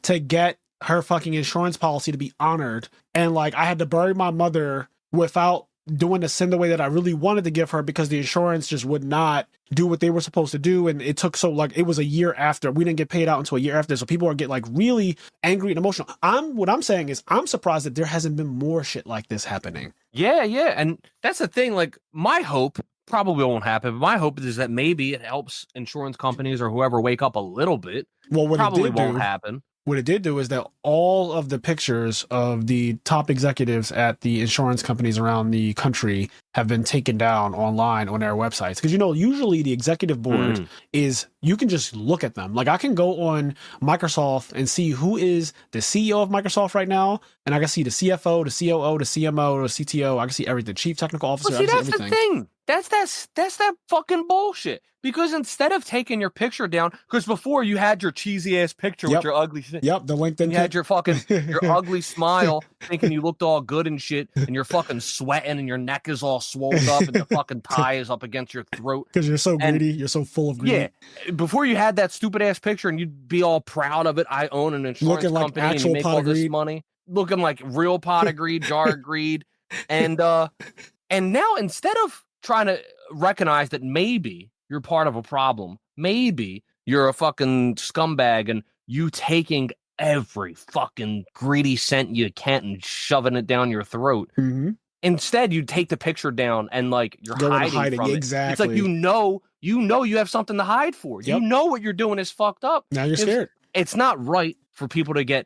to get her fucking insurance policy to be honored. And like, I had to bury my mother without doing the sin the way that I really wanted to give her, because the insurance just would not do what they were supposed to do. And it took it was a year after. We didn't get paid out until a year after. So people are getting like really angry and emotional. What I'm saying is I'm surprised that there hasn't been more shit like this happening. Yeah. And that's the thing. Like, my hope probably won't happen, but my hope is that maybe it helps insurance companies or whoever wake up a little bit. Well, what probably it won't happen. what it did do is that all of the pictures of the top executives at the insurance companies around the country have been taken down online on their websites. Because, usually the executive board is, you can just look at them. Like, I can go on Microsoft and see who is the CEO of Microsoft right now, and I can see the CFO, the COO, the CMO, the CTO. I can see everything, chief technical officer. Well, see, that's everything. the thing. That's that fucking bullshit. Because instead of taking your picture down, because before you had your cheesy ass picture with your ugly shit. Yep, the LinkedIn. You had your fucking your ugly smile, thinking you looked all good and shit, and you're fucking sweating, and your neck is all swollen up, and the fucking tie is up against your throat. Because you're so greedy, you're so full of greed. Yeah, before you had that stupid ass picture, and you'd be all proud of it. I own an insurance company, and you make all this money, looking like real pot of greed, jar of greed, and now instead of trying to recognize that maybe you're part of a problem, maybe you're a fucking scumbag, and you taking every fucking greedy cent you can and shoving it down your throat. Mm-hmm. Instead, you take the picture down and like you're hiding from it. Exactly. It's like you have something to hide for. Yep. You know what you're doing is fucked up. Now you're scared. It's not right for people to get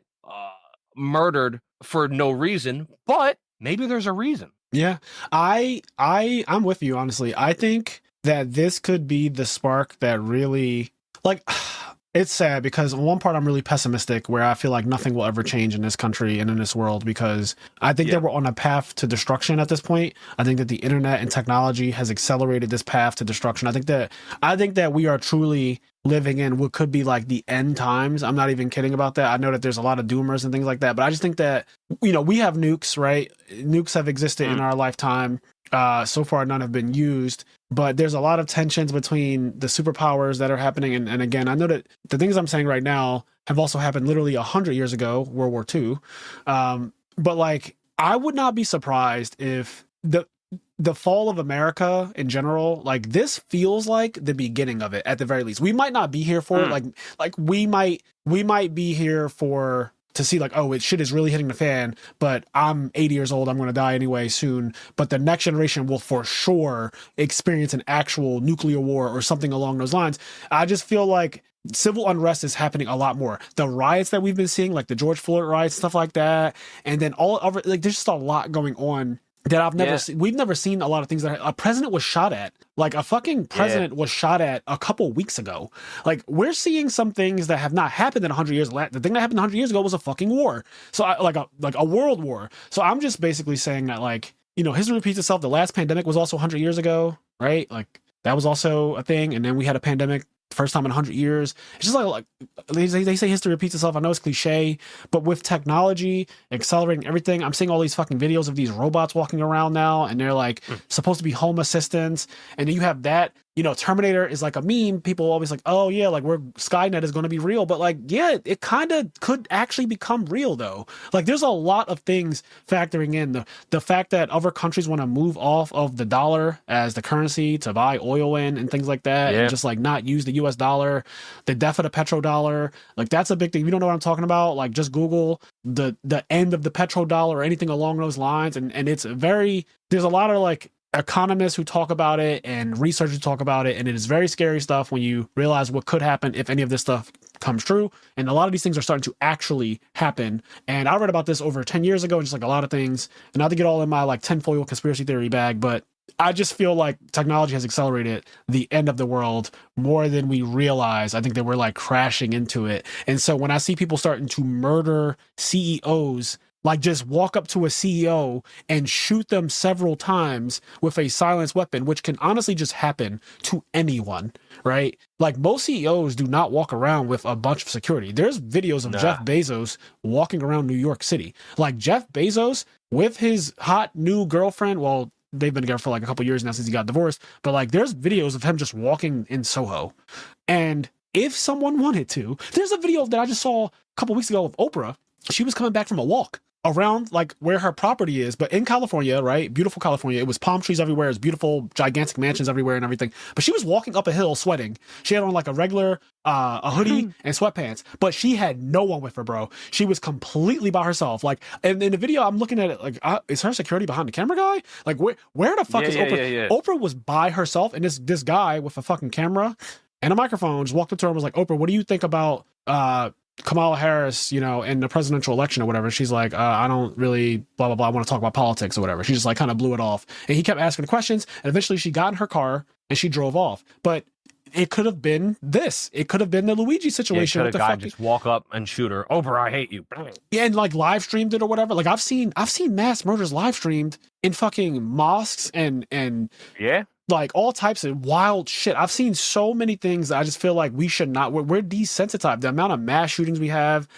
murdered for no reason, but maybe there's a reason. Yeah, I'm with you, honestly. I think that this could be the spark that really, like, it's sad because on one part I'm really pessimistic where I feel like nothing will ever change in this country and in this world because I think that we're on a path to destruction at this point. I think that the internet and technology has accelerated this path to destruction. I think that we are truly living in what could be like the end times. I'm not even kidding about that. I know that there's a lot of doomers and things like that, but I just think that, we have nukes, right? Nukes have existed in our lifetime. So far, none have been used, but there's a lot of tensions between the superpowers that are happening. And again, I know that the things I'm saying right now have also happened literally 100 years ago, World War II. But like, I would not be surprised if the fall of America in general, like this feels like the beginning of it at the very least. We might not be here for it. Like we might be here to see like, oh, shit is really hitting the fan, but I'm 80 years old. I'm going to die anyway soon. But the next generation will for sure experience an actual nuclear war or something along those lines. I just feel like civil unrest is happening a lot more. The riots that we've been seeing, like the George Floyd riots, stuff like that. And then all over, like there's just a lot going on that I've never seen. We've never seen a lot of things that a president was shot at. Like a fucking president was shot at a couple weeks ago. Like we're seeing some things that have not happened in 100 years. The thing that happened 100 years ago was a fucking war. So like a world war. So I'm just basically saying that like, history repeats itself. The last pandemic was also 100 years ago, right? Like that was also a thing. And then we had a pandemic first time in 100 years. It's just like they say history repeats itself. I know it's cliche, but with technology accelerating everything, I'm seeing all these fucking videos of these robots walking around now, and they're like supposed to be home assistants. And then you have that, Terminator is like a meme. People always like, oh yeah, like Skynet is going to be real, but like, yeah, it kind of could actually become real though. Like there's a lot of things factoring in the fact that other countries want to move off of the dollar as the currency to buy oil in and things like that, and just like not use the US dollar, the death of the petrodollar. Like that's a big thing. If you don't know what I'm talking about, like just Google the end of the petrodollar or anything along those lines. And it's there's a lot of like economists who talk about it and researchers who talk about it, and it is very scary stuff when you realize what could happen if any of this stuff comes true. And a lot of these things are starting to actually happen. And I read about this over 10 years ago, and just like a lot of things, and not to get all in my like tinfoil conspiracy theory bag, but I just feel like technology has accelerated the end of the world more than we realize. I think that we're like crashing into it. And so when I see people starting to murder CEOs, like just walk up to a CEO and shoot them several times with a silenced weapon, which can honestly just happen to anyone, right? Like most CEOs do not walk around with a bunch of security. There's videos of Jeff Bezos walking around New York City. Like Jeff Bezos with his hot new girlfriend, well, they've been together for like a couple years now since he got divorced, but like there's videos of him just walking in Soho. And if someone wanted to, there's a video that I just saw a couple weeks ago of Oprah. She was coming back from a walk around like where her property is, but in California, right? Beautiful California. It was palm trees everywhere. It's beautiful, gigantic mansions everywhere and everything. But she was walking up a hill sweating. She had on like a regular, a hoodie and sweatpants, but she had no one with her, bro. She was completely by herself. Like, and in the video, I'm looking at it like, is her security behind the camera guy? Like, where the fuck is Oprah? Yeah. Oprah was by herself, and this guy with a fucking camera and a microphone just walked up to her and was like, Oprah, what do you think about Kamala Harris, in the presidential election or whatever, she's like, I don't really blah, blah, blah. I want to talk about politics or whatever. She just like kind of blew it off. And he kept asking questions. And eventually she got in her car and she drove off. But it could have been this. It could have been the Luigi situation. Could a guy just walk up and shoot her? Oprah, I hate you. Yeah, and like live streamed it or whatever. Like I've seen mass murders live streamed in fucking mosques and yeah, like all types of wild shit. I've seen so many things that I just feel like we should not. We're desensitized. The amount of mass shootings we have.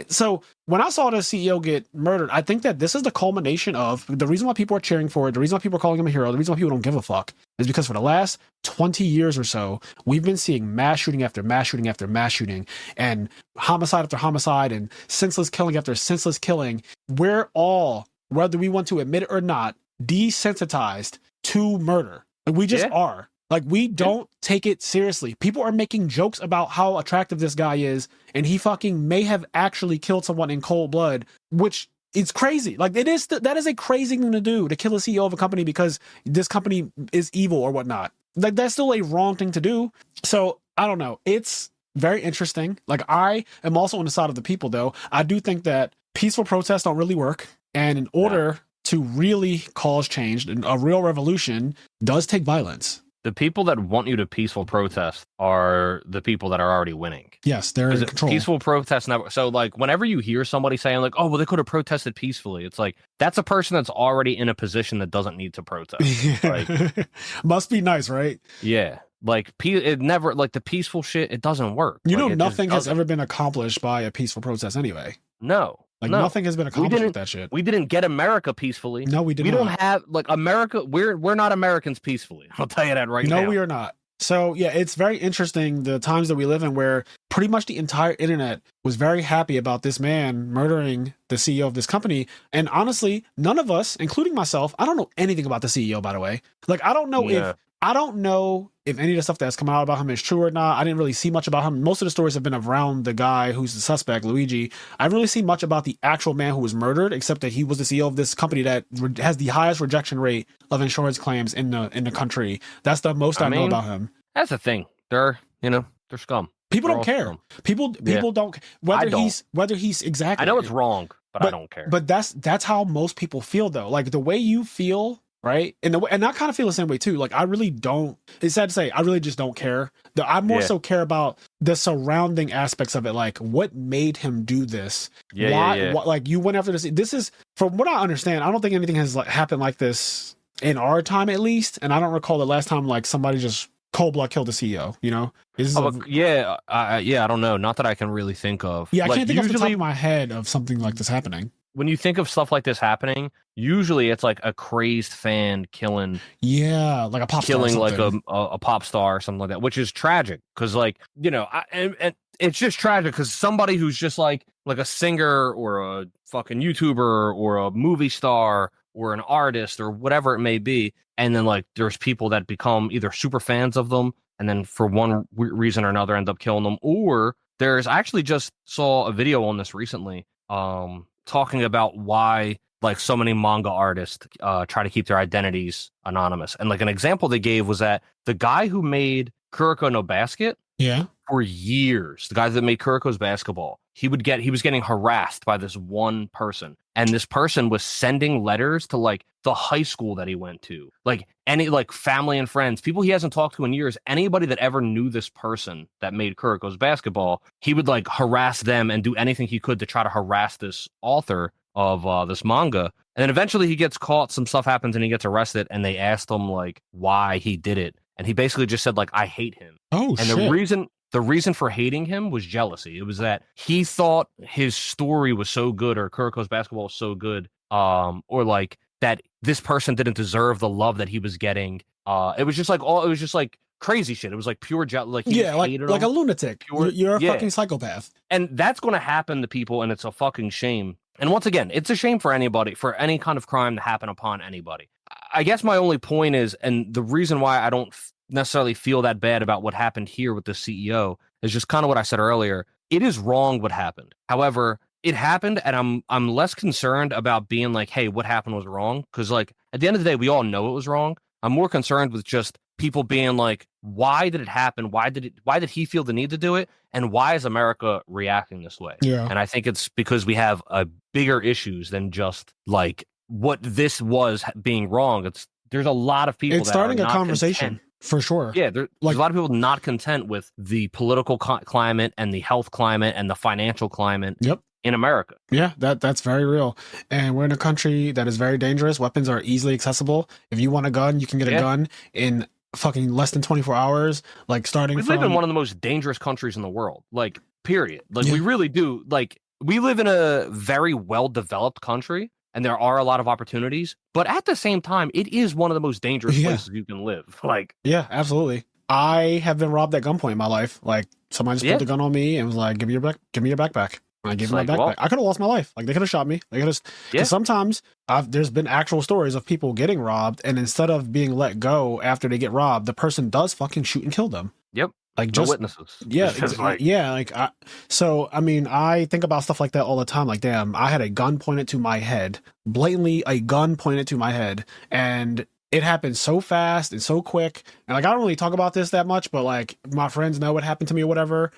So when I saw the CEO get murdered, I think that this is the culmination of the reason why people are cheering for it. The reason why people are calling him a hero. The reason why people don't give a fuck is because for the last 20 years or so, we've been seeing mass shooting after mass shooting after mass shooting, and homicide after homicide, and senseless killing after senseless killing. We're all, whether we want to admit it or not, desensitized to murder. We just are. Like, we don't take it seriously. People are making jokes about how attractive this guy is, and he fucking may have actually killed someone in cold blood, which is crazy. Like, that is a crazy thing to do, to kill a CEO of a company because this company is evil or whatnot. Like, that's still a wrong thing to do. So, I don't know. It's very interesting. Like, I am also on the side of the people, though. I do think that peaceful protests don't really work. And in order to really cause change, a real revolution does take violence. The people that want you to peaceful protest are the people that are already winning. Yes, they're in control. Peaceful protest never. So, like, whenever you hear somebody saying, like, "Oh, well, they could have protested peacefully," it's like that's a person that's already in a position that doesn't need to protest. Like, must be nice, right? Yeah, like it never like the peaceful shit. It doesn't work. Nothing has ever been accomplished by a peaceful protest anyway. No. Nothing has been accomplished with that shit. We didn't get America peacefully. No, we didn't. We don't have America. We're not Americans peacefully. I'll tell you that right now. No, we are not. So yeah, it's very interesting the times that we live in where pretty much the entire internet was very happy about this man murdering the CEO of this company. And honestly, none of us, including myself, I don't know anything about the CEO, by the way. Like, I don't know if any of the stuff that's come out about him is true or not. I didn't really see much about him. Most of the stories have been around the guy who's the suspect, Luigi. I didn't really see much about the actual man who was murdered, except that he was the CEO of this company that has the highest rejection rate of insurance claims in the country. That's the most I know about him. That's the thing. They're scum. People don't care. People don't whether he's exactly. I know it's wrong, but I don't care. But that's how most people feel, though. Like, the way you feel. Right. And I kind of feel the same way too. Like, I really don't, it's sad to say, I really just don't care. I more so care about the surrounding aspects of it. Like, what made him do this? Why, like, you went after this. This is, from what I understand, I don't think anything has happened like this in our time, at least. And I don't recall the last time like somebody just cold blood killed the CEO, I don't know. Not that I can really think of. Yeah, I can't think off the top of my head of something like this happening. When you think of stuff like this happening, usually it's like a crazed fan killing. Yeah, like a pop star. Killing like a pop star or something like that, which is tragic because, like, and it's just tragic because somebody who's just like a singer or a fucking YouTuber or a movie star or an artist or whatever it may be, and then like there's people that become either super fans of them and then for one reason or another end up killing them, or I actually just saw a video on this recently. Talking about why like so many manga artists try to keep their identities anonymous. And like an example they gave was that the guy who made Kuroko no Basket, for years, the guy that made Kuroko's Basketball, he was getting harassed by this one person. And this person was sending letters to like the high school that he went to, like any like family and friends, people he hasn't talked to in years. Anybody that ever knew this person that made Kuroko's Basketball, he would like harass them and do anything he could to try to harass this author of this manga. And then eventually he gets caught, some stuff happens and he gets arrested, and they asked him like why he did it. And he basically just said like, I hate him. Oh, and shit. The reason for hating him was jealousy. It was that he thought his story was so good, or Kuroko's Basketball was so good, or like that this person didn't deserve the love that he was getting. It was just like crazy shit. It was like pure jealousy. Like a lunatic. You're a fucking psychopath. And that's going to happen to people, and it's a fucking shame. And once again, it's a shame for anybody, for any kind of crime to happen upon anybody. I guess my only point is, and the reason why I don't necessarily feel that bad about what happened here with the CEO is just kind of what I said earlier. It is wrong what happened. However, it happened, and I'm less concerned about being like, hey, what happened was wrong. Because like at the end of the day, we all know it was wrong. I'm more concerned with just people being like, why did it happen? Why did he feel the need to do it? And why is America reacting this way? Yeah. And I think it's because we have bigger issues than just like what this was being wrong. There's a lot of people. It's that starting are a not conversation content. for sure. Yeah, there's a lot of people not content with the political climate and the health climate and the financial climate. Yep. In America. Yeah, that's very real. And we're in a country that is very dangerous. Weapons are easily accessible. If you want a gun, you can get a gun in fucking less than 24 hours. Like starting we from... live in one of the most dangerous countries in the world. Like, period. Like, we really do. Like, we live in a very well-developed country, and there are a lot of opportunities. But at the same time, it is one of the most dangerous places you can live. Like, yeah, absolutely. I have been robbed at gunpoint in my life. Like, somebody just pulled a gun on me and was like, give me your backpack. I gave him my backpack. Well, I could have lost my life. Like, they could have shot me. They could have. Because sometimes there's been actual stories of people getting robbed, and instead of being let go after they get robbed, the person does fucking shoot and kill them. Yep. Like, just witnesses. Yeah. I think about stuff like that all the time. Like, damn, I had a gun pointed to my head, blatantly a gun pointed to my head, and it happened so fast and so quick. And like, I don't really talk about this that much, but like, my friends know what happened to me or whatever.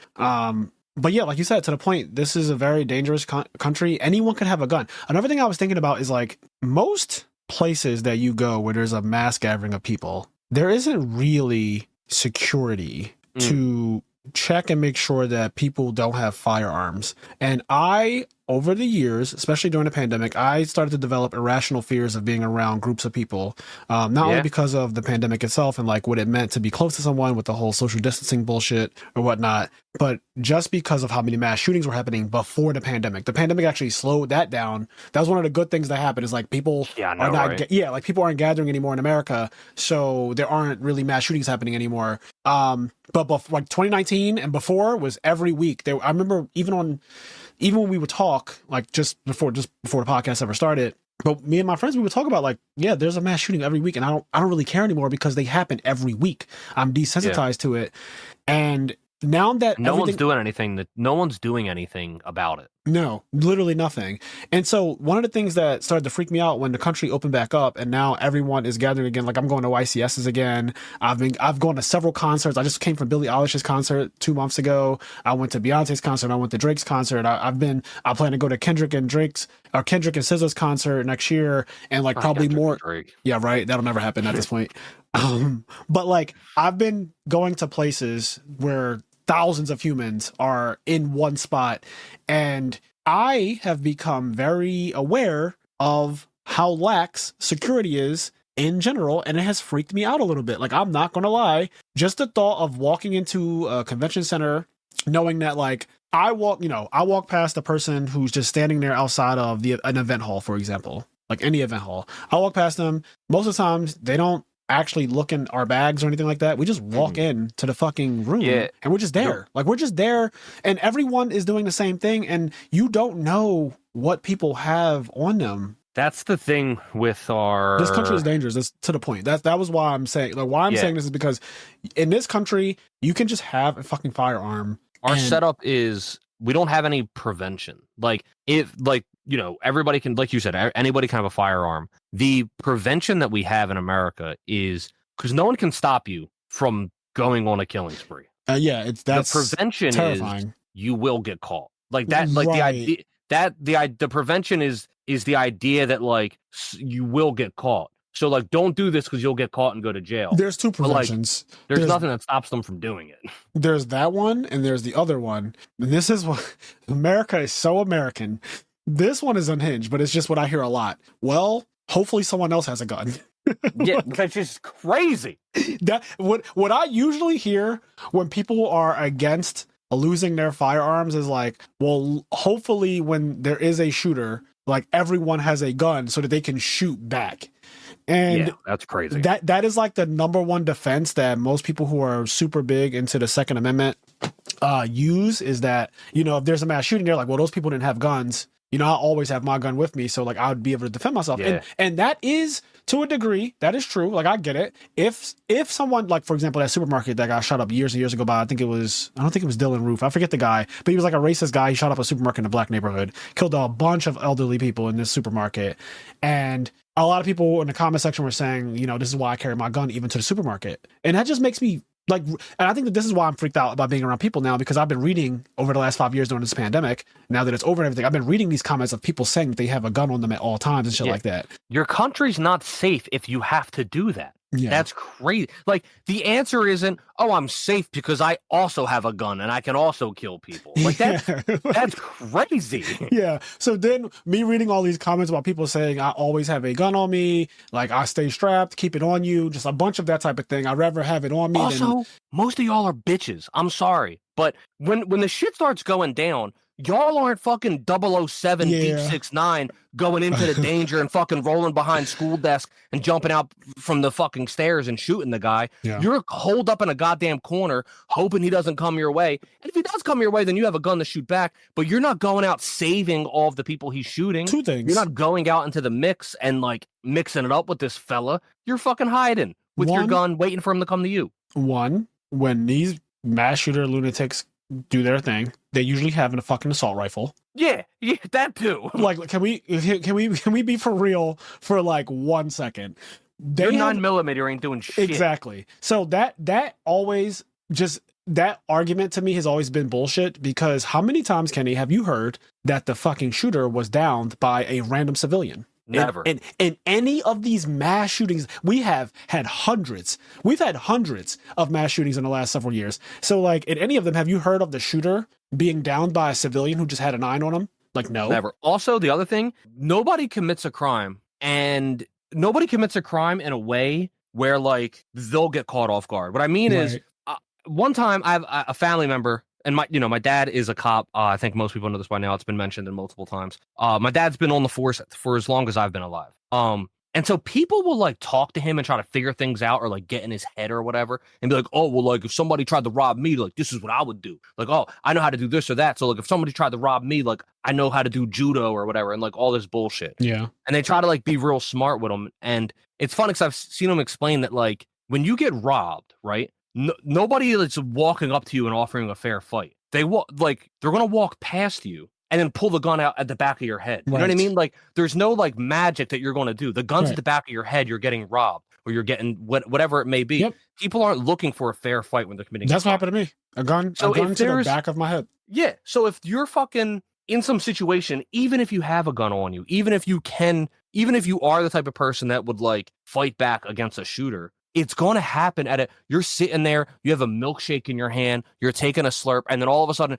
But yeah, like you said, to the point, this is a very dangerous country. Anyone could have a gun. Another thing I was thinking about is like most places that you go where there's a mass gathering of people, there isn't really security to check and make sure that people don't have firearms. And over the years, especially during the pandemic, I started to develop irrational fears of being around groups of people, not only because of the pandemic itself and like what it meant to be close to someone with the whole social distancing bullshit or whatnot, but just because of how many mass shootings were happening before the pandemic. The pandemic actually slowed that down. That was one of the good things that happened is like people people aren't gathering anymore in America, so there aren't really mass shootings happening anymore. But like 2019 and before was every week. I remember even when we would talk, like just before the podcast ever started, but me and my friends, we would talk about like, yeah, there's a mass shooting every week, and I don't really care anymore because they happen every week. I'm desensitized to it, and now that no one's doing anything about it. No, literally nothing. And so one of the things that started to freak me out when the country opened back up and now everyone is gathering again, like I'm going to YCSs again. I've gone to several concerts. I just came from Billie Eilish's concert 2 months ago. I went to Beyonce's concert. I went to Drake's concert. I plan to go to Kendrick and SZA's concert next year, and like probably more. Yeah, right. That'll never happen at this point. But like I've been going to places where thousands of humans are in one spot, and I have become very aware of how lax security is in general, and it has freaked me out a little bit. Like, I'm not gonna lie, just the thought of walking into a convention center knowing that like I walk past a person who's just standing there outside of an event hall, for example, like any event hall. I walk past them. Most of the times they don't actually look in our bags or anything like that. We just walk in to the fucking room and we're just there. Like, we're just there, and everyone is doing the same thing, and you don't know what people have on them. That's the thing with this country is dangerous. That's to the point. That was why I'm saying, like, why I'm saying this is because in this country you can just have a fucking firearm. Our setup is we don't have any prevention. Like, if everybody can, like you said, anybody can have a firearm. The prevention that we have in America is because no one can stop you from going on a killing spree. That's the prevention terrifying. Is you will get caught. Like that. Like the idea that the prevention is the idea that like you will get caught. So like, don't do this because you'll get caught and go to jail. There's two preventions. Like, there's nothing that stops them from doing it. There's that one, and there's the other one. And this is what America is so American. This one is unhinged, but it's just what I hear a lot. Well, hopefully someone else has a gun. Yeah, that's just crazy. That what I usually hear when people are against losing their firearms is like, well, hopefully when there is a shooter, like everyone has a gun so that they can shoot back. And that's crazy. That is like the number one defense that most people who are super big into the Second Amendment use, is that, if there's a mass shooting, they're like, well, those people didn't have guns. I always have my gun with me, so like I would be able to defend myself. Yeah. And that is, to a degree, that is true. Like, I get it. If someone, like, for example, that supermarket that got shot up years and years ago by, I don't think it was Dylan Roof. I forget the guy, but he was like a racist guy. He shot up a supermarket in a black neighborhood, killed a bunch of elderly people in this supermarket. And a lot of people in the comment section were saying, this is why I carry my gun even to the supermarket. And that just makes me like, and I think that this is why I'm freaked out about being around people now, because I've been reading over the last 5 years during this pandemic, now that it's over and everything, I've been reading these comments of people saying that they have a gun on them at all times and shit like that. Your country's not safe if you have to do that. Yeah. That's crazy. Like, the answer isn't, oh, I'm safe because I also have a gun and I can also kill people. Like, that's crazy. Yeah. So then me reading all these comments about people saying I always have a gun on me, like I stay strapped, keep it on you, just a bunch of that type of thing. I'd rather have it on me. Also, most of y'all are bitches. I'm sorry. But when the shit starts going down, y'all aren't fucking 007 Deep 6-9 going into the danger and fucking rolling behind school desk and jumping out from the fucking stairs and shooting the guy. Yeah. You're holed up in a goddamn corner hoping he doesn't come your way. And if he does come your way, then you have a gun to shoot back. But you're not going out saving all of the people he's shooting. Two things. You're not going out into the mix and like mixing it up with this fella. You're fucking hiding with your gun, waiting for him to come to you. One, when these mass shooter lunatics do their thing, they usually have a fucking assault rifle. Yeah, that too. Like, can we be for real for like 1 second? Your 9mm ain't doing shit. Exactly. So that always just, that argument to me has always been bullshit, because how many times, Kenny, have you heard that the fucking shooter was downed by a random civilian? Never. In any of these mass shootings, we have had hundreds. We've had hundreds of mass shootings in the last several years. So, like, in any of them, have you heard of the shooter being downed by a civilian who just had a 9 on him? Like, no. Never. Also, the other thing, nobody commits a crime, and nobody commits a crime in a way where, like, they'll get caught off guard. What I mean is, one time I have a family member, and my dad is a cop. I think most people know this by now. It's been mentioned in multiple times. My dad's been on the force for as long as I've been alive. And so people will like talk to him and try to figure things out, or like get in his head or whatever, and be like, oh, well, like if somebody tried to rob me, like this is what I would do. Like, oh, I know how to do this or that. So like if somebody tried to rob me, like I know how to do judo or whatever, and like all this bullshit. Yeah. And they try to like be real smart with them. And it's funny because I've seen them explain that like when you get robbed, right? Nobody is walking up to you and offering a fair fight. They're gonna walk past you and then pull the gun out at the back of your head. You know what I mean? Like, there's no like magic that you're gonna do. The gun's at the back of your head. You're getting robbed, or you're getting whatever it may be. Yep. People aren't looking for a fair fight when they're committing. That's what happened to me. A gun to the back of my head. Yeah. So if you're fucking in some situation, even if you have a gun on you, even if you are the type of person that would like fight back against a shooter, it's going to happen you're sitting there, you have a milkshake in your hand, you're taking a slurp, and then all of a sudden,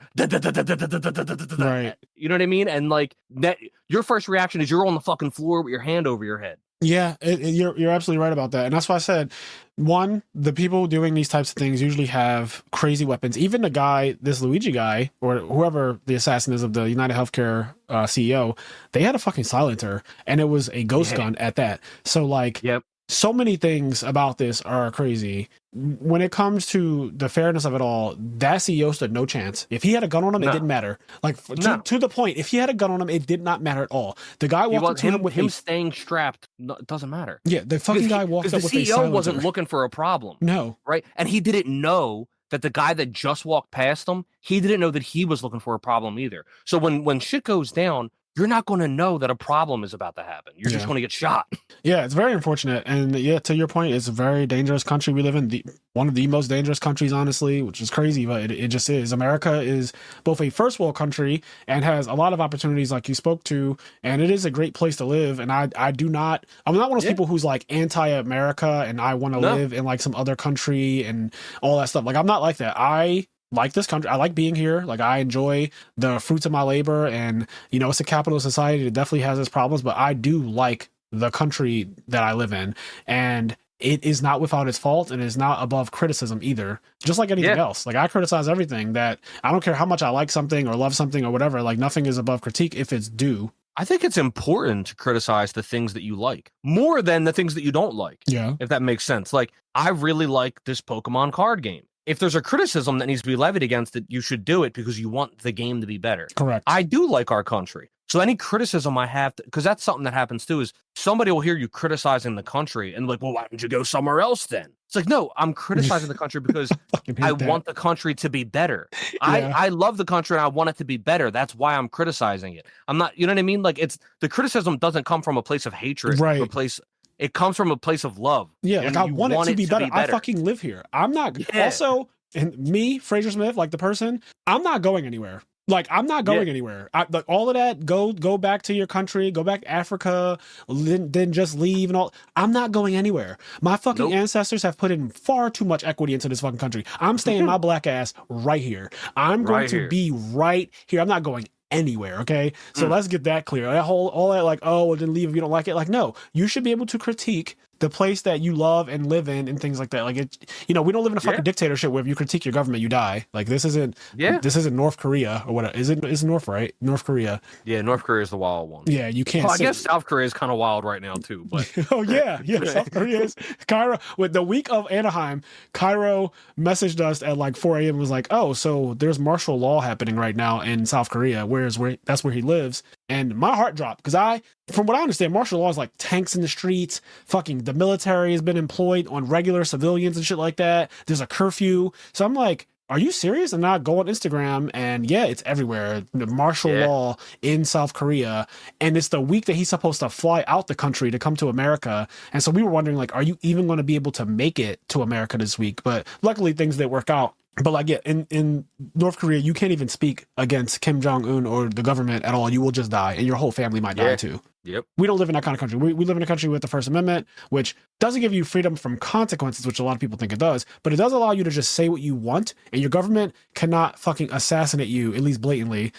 right. You know what I mean? And like that, your first reaction is you're on the fucking floor with your hand over your head. Yeah, you're absolutely right about that. And that's why I said, one, the people doing these types of things usually have crazy weapons. Even the guy, this Luigi guy, or whoever the assassin is of the UnitedHealthcare CEO, they had a fucking silencer, and it was a ghost gun at that. So like, so many things about this are crazy. When it comes to the fairness of it all, that CEO stood no chance. If he had a gun on him, it didn't matter. Like, to the point, if he had a gun on him, it did not matter at all. The guy walked up to him with him staying strapped. It doesn't matter. Yeah, the fucking guy walked up with a silencer. The CEO wasn't looking for a problem. No. Right? And he didn't know that the guy that just walked past him, he didn't know that he was looking for a problem either. So when shit goes down, you're not going to know that a problem is about to happen. You're just going to get shot. Yeah, it's very unfortunate. And yeah, to your point, it's a very dangerous country we live in. One of the most dangerous countries, honestly, which is crazy, but it just is. America is both a first world country and has a lot of opportunities like you spoke to. And it is a great place to live. And I'm not one of those people who's like anti-America and I want to live in like some other country and all that stuff. Like, I'm not like that. I like this country. I like being here. Like, I enjoy the fruits of my labor, and it's a capitalist society. It definitely has its problems, but I do like the country that I live in, and it is not without its fault, and it is not above criticism either. Just like anything else. Like, I criticize everything. That I don't care how much I like something or love something or whatever. Like, nothing is above critique if it's due. I think it's important to criticize the things that you like more than the things that you don't like. Yeah. If that makes sense. Like, I really like this Pokemon card game. If there's a criticism that needs to be levied against it, you should do it because you want the game to be better. Correct. I do like our country. So any criticism I have, because that's something that happens too, is somebody will hear you criticizing the country and like, well, why don't you go somewhere else then? It's like, no, I'm criticizing the country because I want the country to be better. Yeah. I love the country and I want it to be better. That's why I'm criticizing it. I'm not, you know what I mean? Like, it's the criticism doesn't come from a place of hatred, Right. It comes from a place of love. Yeah, like I want it to be better. I fucking live here. I'm not also, and me, Frazier Smith, like the person, I'm not going anywhere. Like, I'm not going anywhere. Like, all of that, go back to your country, go back to Africa, then just leave and all. I'm not going anywhere. My fucking ancestors have put in far too much equity into this fucking country. I'm staying my black ass right here. I'm going to be right here. I'm not going anywhere. Okay. So let's get that clear. All that like, oh, well, then leave if you don't like it. Like, no, you should be able to critique the place that you love and live in and things like that. Like, it, you know, we don't live in a fucking dictatorship where if you critique your government, you die. Like, this isn't North Korea or whatever. Is North, right? North Korea. Yeah, North Korea is the wild one. Yeah, you can't. Well, I guess South Korea is kind of wild right now too. But oh yeah, South Korea is. Cairo, with the week of Anaheim, Cairo messaged us at like 4 a.m. and was like, oh, so there's martial law happening right now in South Korea, that's where he lives. And my heart dropped because from what I understand, martial law is like tanks in the streets, fucking the military has been employed on regular civilians and shit like that. There's a curfew. So I'm like, are you serious? And I go on Instagram and it's everywhere. The martial law in South Korea. And it's the week that he's supposed to fly out the country to come to America. And so we were wondering, like, are you even going to be able to make it to America this week? But luckily things did work out. But like, in North Korea, you can't even speak against Kim Jong-un or the government at all. You will just die, and your whole family might die too. Yep. We don't live in that kind of country. We live in a country with the First Amendment, which doesn't give you freedom from consequences, which a lot of people think it does, but it does allow you to just say what you want, and your government cannot fucking assassinate you, at least blatantly,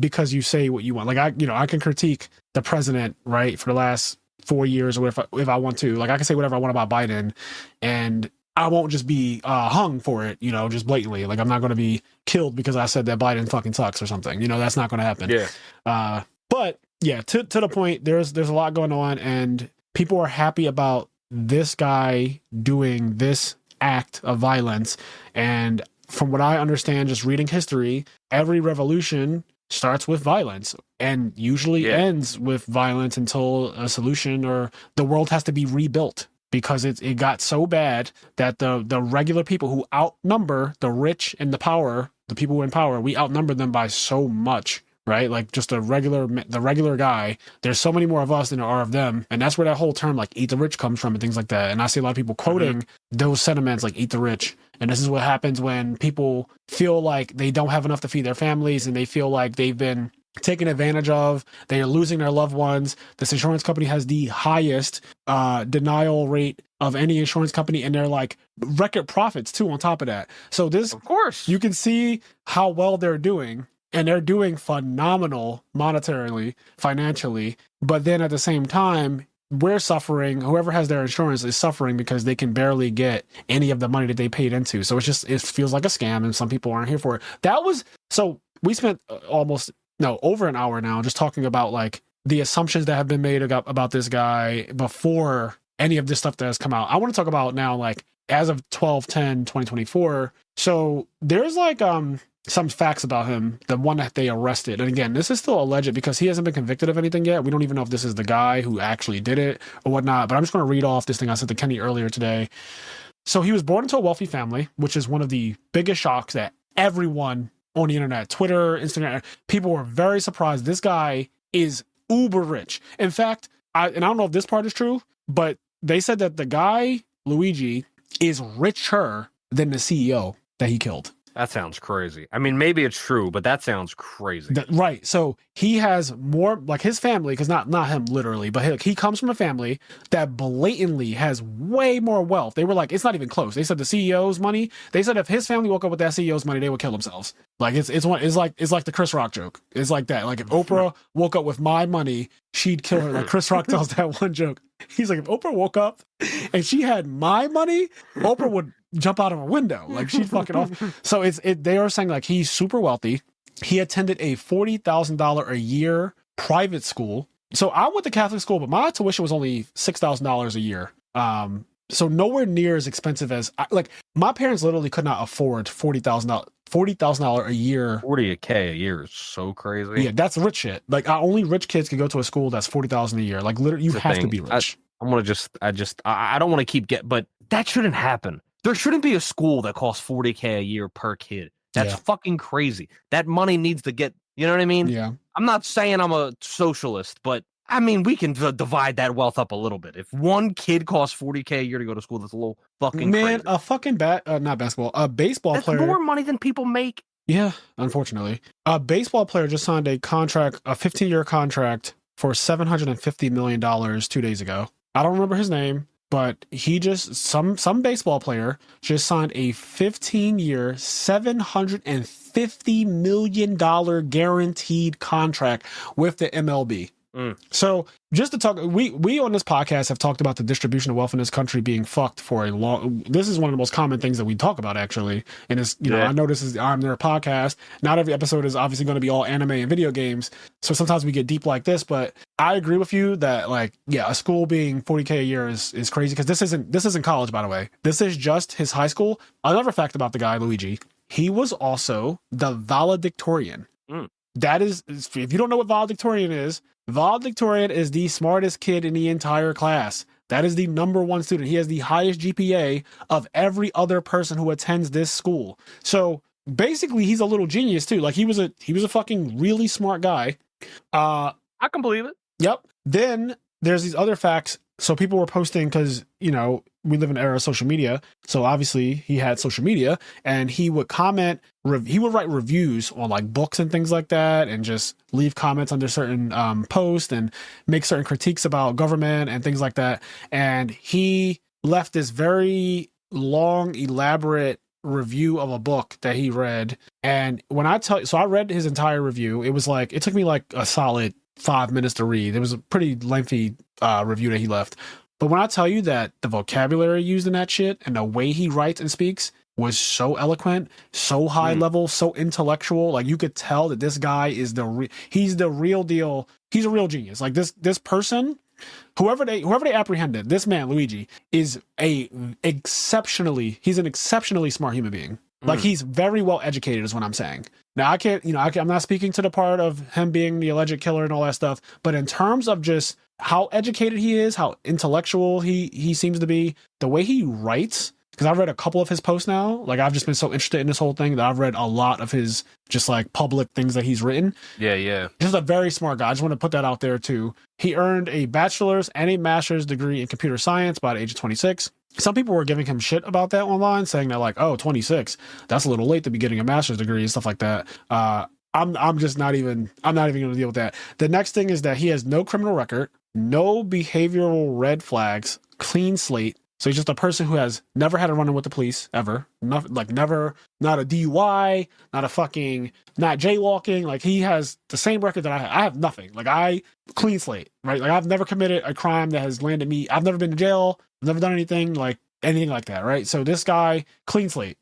because you say what you want. Like, I can critique the president, right, for the last 4 years, or if I want to. Like, I can say whatever I want about Biden, and I won't just be hung for it, just blatantly. Like, I'm not going to be killed because I said that Biden fucking sucks or something. That's not going to happen. Yeah. But yeah, to the point, there's a lot going on, and people are happy about this guy doing this act of violence. And from what I understand, just reading history, every revolution starts with violence and usually ends with violence until a solution or the world has to be rebuilt. Because it got so bad that the regular people who outnumber the rich and the people in power, we outnumber them by so much, right? Like, just the regular guy, there's so many more of us than there are of them. And that's where that whole term, like, eat the rich comes from and things like that. And I see a lot of people quoting those sentiments, like, eat the rich. And this is what happens when people feel like they don't have enough to feed their families and they feel like they've been taken advantage of, they are losing their loved ones. This insurance company has the highest denial rate of any insurance company, and they're like record profits too on top of that. So this, of course, you can see how well they're doing, and they're doing phenomenal monetarily, financially. But then at the same time, we're suffering. Whoever has their insurance is suffering because they can barely get any of the money that they paid into. So it feels like a scam, and some people aren't here for it. So we spent over an hour now just talking about like the assumptions that have been made about this guy before any of this stuff that has come out. I want to talk about now, like, as of 12/10/2024. So there's like some facts about him, the one that they arrested. And again, this is still alleged because he hasn't been convicted of anything yet. We don't even know if this is the guy who actually did it or whatnot. But I'm just going to read off this thing I sent to Kenny earlier today. So he was born into a wealthy family, which is one of the biggest shocks that everyone on the internet, Twitter, Instagram, people were very surprised. This guy is uber rich. In fact, I don't know if this part is true, but they said that the guy, Luigi, is richer than the CEO that he killed. That sounds crazy. I mean, maybe it's true, but that sounds crazy. Right. So he has more, like, his family, because not him literally, but he comes from a family that blatantly has way more wealth. They were like, it's not even close. They said the CEO's money. They said if his family woke up with that CEO's money, they would kill themselves. Like, it's like the Chris Rock joke. It's like that. Like, if Oprah woke up with my money, she'd kill her. Like, Chris Rock tells that one joke. He's like, if Oprah woke up and she had my money, Oprah would jump out of a window. Like, she'd fucking off. So they are saying, like, he's super wealthy. He attended a $40,000 a year private school. So I went to Catholic school, but my tuition was only $6,000 a year. So nowhere near as expensive as like my parents literally could not afford $40,000 a year. $40K a year is so crazy. Yeah, that's rich shit. Like only rich kids can go to a school that's $40,000 a year. Like literally, you have to be rich. I don't want to but that shouldn't happen. There shouldn't be a school that costs $40K a year per kid. That's fucking crazy. That money needs to get, you know what I mean? Yeah. I'm not saying I'm a socialist, but I mean, we can divide that wealth up a little bit. If one kid costs $40K a year to go to school, that's a little fucking crazy. A fucking not basketball, a baseball player. That's more money than people make. Yeah, unfortunately. A baseball player just signed a 15-year contract for $750 million 2 days ago. I don't remember his name, but he just, some baseball player just signed a 15-year, $750 million guaranteed contract with the MLB. So just to talk, we on this podcast have talked about the distribution of wealth in this country being fucked for a long. This is one of the most common things that we talk about actually. And it's, know, I know this is the IMNerd podcast. Not every episode is obviously going to be all anime and video games. So sometimes we get deep like this, but I agree with you that like, yeah, a school being $40K a year is crazy because this isn't college, by the way. This is just his high school. Another fact about the guy, Luigi, he was also the valedictorian. That is, if you don't know what valedictorian is the smartest kid in the entire class. That is the number one student. He has the highest GPA of every other person who attends this school. So basically, he's a little genius too. Like he was a fucking really smart guy. I can believe it. Yep. Then there's these other facts. So people were posting because, you know, we live in an era of social media. So obviously he had social media and he would comment, he would write reviews on like books and things like that and just leave comments under certain posts and make certain critiques about government and things like that. And he left this very long, elaborate review of a book that he read. And when I read his entire review, it took me like a solid 5 minutes to read. It was a pretty lengthy review that he left. But when I tell you that the vocabulary used in that shit and the way he writes and speaks was so eloquent, so high level, so intellectual, like you could tell that this guy is he's the real deal. He's a real genius. Like this person, whoever they apprehended, this man, Luigi, is he's an exceptionally smart human being. Like he's very well educated is what I'm saying. Now I'm not speaking to the part of him being the alleged killer and all that stuff, but in terms of just how educated he is, how intellectual he seems to be, the way he writes, because I've read a couple of his posts now. Like I've just been so interested in this whole thing that I've read a lot of his just like public things that he's written. Yeah. Just a very smart guy. I just want to put that out there too. He earned a bachelor's and a master's degree in computer science by the age of 26. Some people were giving him shit about that online, saying that like, oh, 26, that's a little late to be getting a master's degree and stuff like that. I'm not even going to deal with that. The next thing is that he has no criminal record, no behavioral red flags, clean slate. So he's just a person who has never had a run-in with the police ever. Not a DUI, not jaywalking. Like he has the same record that I have. I have nothing. Like clean slate, right? Like I've never committed a crime that has landed me. I've never been to jail. I've never done anything like that, right? So this guy, clean slate.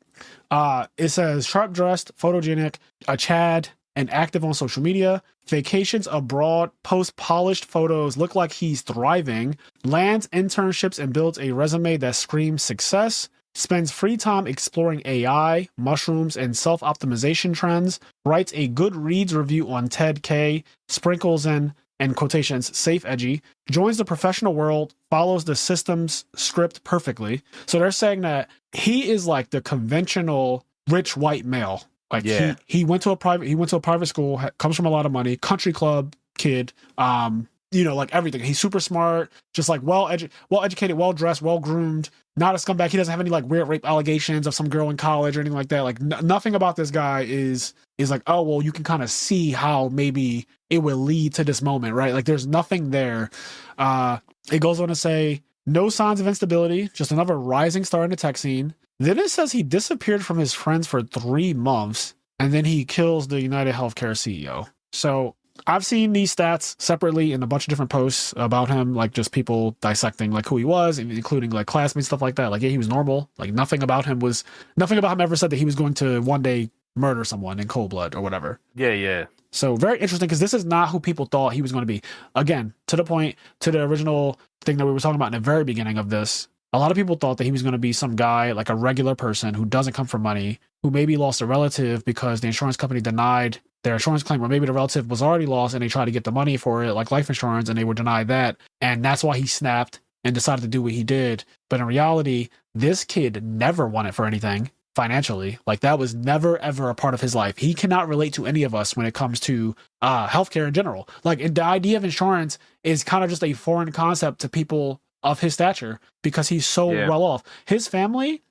It says sharp dressed, photogenic, a Chad, and active on social media. Vacations abroad, post polished photos, look like he's thriving. Lands internships and builds a resume that screams success. Spends free time exploring AI, mushrooms, and self-optimization trends. Writes a Goodreads review on Ted K. Sprinkles in quotations, safe edgy. Joins the professional world, follows the system's script perfectly. So they're saying that he is like the conventional rich white male. Like he went to a private school, comes from a lot of money, country club kid, like everything. He's super smart, just like well educated, well dressed, well groomed, not a scumbag. He doesn't have any like weird rape allegations of some girl in college or anything like that. Like nothing about this guy is like, oh, well, you can kind of see how maybe it will lead to this moment, right? Like there's nothing there. It goes on to say no signs of instability, just another rising star in the tech scene. Then it says he disappeared from his friends for 3 months, and then he kills the UnitedHealthcare CEO. So I've seen these stats separately in a bunch of different posts about him, like just people dissecting like who he was, including like classmates, stuff like that. Like, yeah, he was normal. Like nothing about him ever said that he was going to one day murder someone in cold blood or whatever. Yeah. So very interesting because this is not who people thought he was going to be. Again, to the original thing that we were talking about in the very beginning of this. a lot of people thought that he was going to be some guy, like a regular person who doesn't come from money, who maybe lost a relative because the insurance company denied their insurance claim, or maybe the relative was already lost and they tried to get the money for it, like life insurance, and they were denied that. And that's why he snapped and decided to do what he did. But in reality, this kid never won it for anything financially. Like, that was never, ever a part of his life. He cannot relate to any of us when it comes to healthcare in general. Like, the idea of insurance is kind of just a foreign concept to people of his stature because he's so well off. His family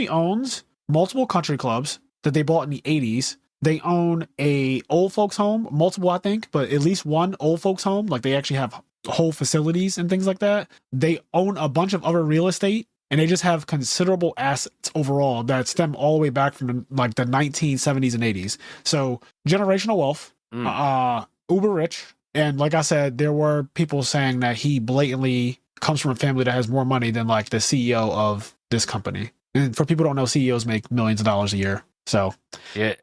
owns multiple country clubs that they bought in the 80s. They own a old folks home, multiple, I think, but at least one old folks home. Like, they actually have whole facilities and things like that. They own a bunch of other real estate, and they just have considerable assets overall that stem all the way back from like the 1970s and 80s. So generational wealth, uber rich. And like I said, there were people saying that he blatantly comes from a family that has more money than like the CEO of this company. And for people who don't know, CEOs make millions of dollars a year. So yeah,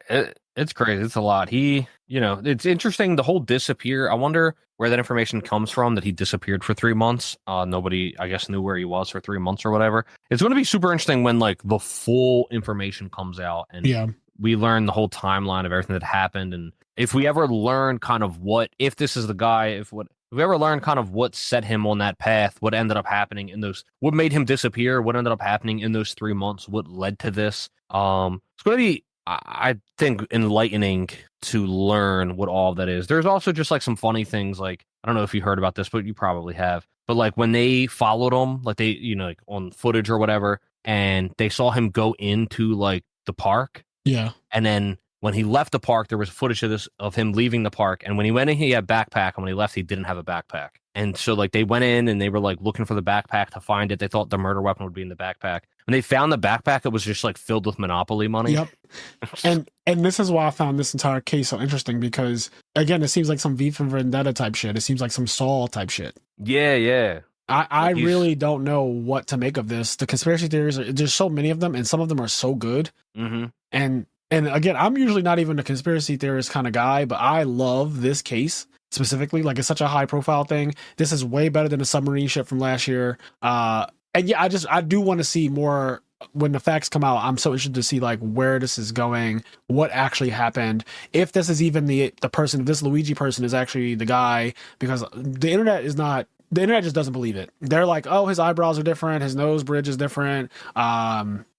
it's crazy. It's a lot. It's interesting. The whole disappear. I wonder where that information comes from that he disappeared for 3 months. Nobody, I guess, knew where he was for 3 months or whatever. It's going to be super interesting when like the full information comes out and we learn the whole timeline of everything that happened. And if we ever learn kind of if this is the guy, if we ever learn kind of what set him on that path, what ended up happening in what made him disappear, what ended up happening in those 3 months, what led to this. It's going to be, I think, enlightening to learn what all of that is. There's also just like some funny things. Like, I don't know if you heard about this, but you probably have. But like when they followed him, like they, like on footage or whatever, and they saw him go into like the park. Yeah. And then when he left the park, there was footage of him leaving the park. And when he went in, he had a backpack. And when he left, he didn't have a backpack. And so like they went in and they were like looking for the backpack to find it. They thought the murder weapon would be in the backpack. When they found the backpack, it was just like filled with Monopoly money. Yep. and this is why I found this entire case so interesting, because again, it seems like some V for Vendetta type shit. It seems like some Saul type shit. Yeah. I really don't know what to make of this. The conspiracy theories, there's so many of them, and some of them are so good. Mm-hmm. And again, I'm usually not even a conspiracy theorist kind of guy, but I love this case specifically. Like, it's such a high profile thing. This is way better than the submarine shit from last year. And yeah, I do want to see more when the facts come out. I'm so interested to see like where this is going, what actually happened, if this is even the person, if this Luigi person is actually the guy, because the internet just doesn't believe it. They're like, oh, his eyebrows are different, his nose bridge is different.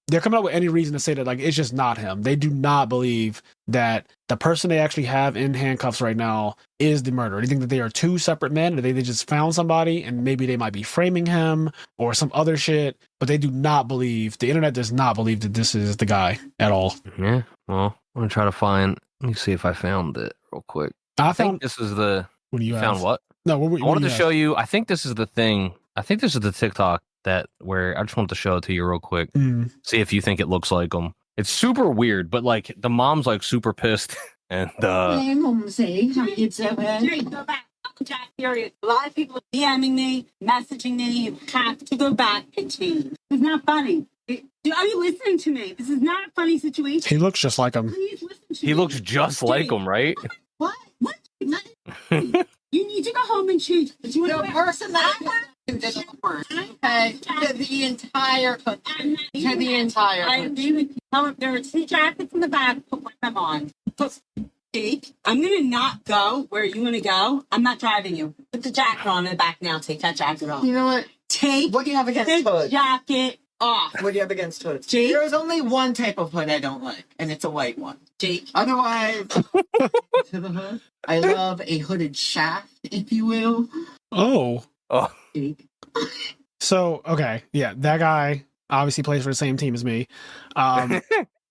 They're coming up with any reason to say that like it's just not him. They do not believe that the person they actually have in handcuffs right now is the murderer. They think that they are two separate men, or they just found somebody and maybe they might be framing him or some other shit. But they do not believe, the internet does not believe that this is the guy at all. Yeah. Well, I'm gonna try to find. Let me see if I found it real quick. I think this is the. What do you found? Have? What? No, I wanted to show you. I think this is the thing. I think this is the TikTok where I just wanted to show it to you real quick. See if you think it looks like them. It's super weird, but like the mom's like super pissed, and Hey, Mumsy, how you doing? Go back. A lot of people DMing me, messaging me. You have to go back and change. It's not funny. Are you listening to me? This is not a funny situation. He looks just like him. Please listen to me. he looks just like him, right? What? You need to go home and change. The person that did the worst. Okay. To the entire country. To the entire country. I agree with you. However, there are two jackets in the back. Put one of them on. Take. I'm going to not go where you want to go. I'm not driving you. Put the jacket on in the back now. Take that jacket off. You know what? Take What do you have against the hoods? jacket off. What do you have against hoods? Jake? There is only one type of hood I don't like, and it's a white one. Jake. Otherwise, to the hood, I love a hooded shaft, if you will. Oh. Jake. So, okay. Yeah, that guy obviously plays for the same team as me.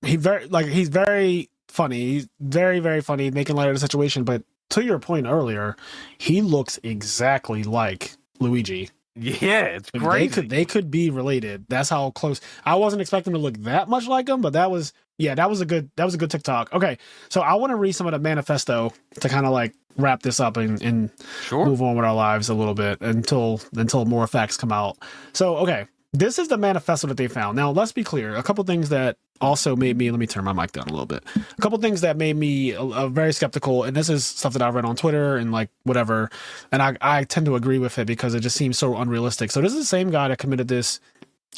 He's very funny. He's very, very funny, making light of the situation. But to your point earlier, he looks exactly like Luigi. Yeah, it's crazy. They could be related. That's how close. I wasn't expecting to look that much like him, but that was a good TikTok. Okay, so I want to read some of the manifesto to kind of like wrap this up and move on with our lives a little bit until more facts come out. So, okay. This is the manifesto that they found. Now, let's be clear. A couple things that also made me, let me turn my mic down a little bit. A couple things that made me very skeptical, and this is stuff that I read on Twitter and like whatever, and I tend to agree with it because it just seems so unrealistic. So this is the same guy that committed this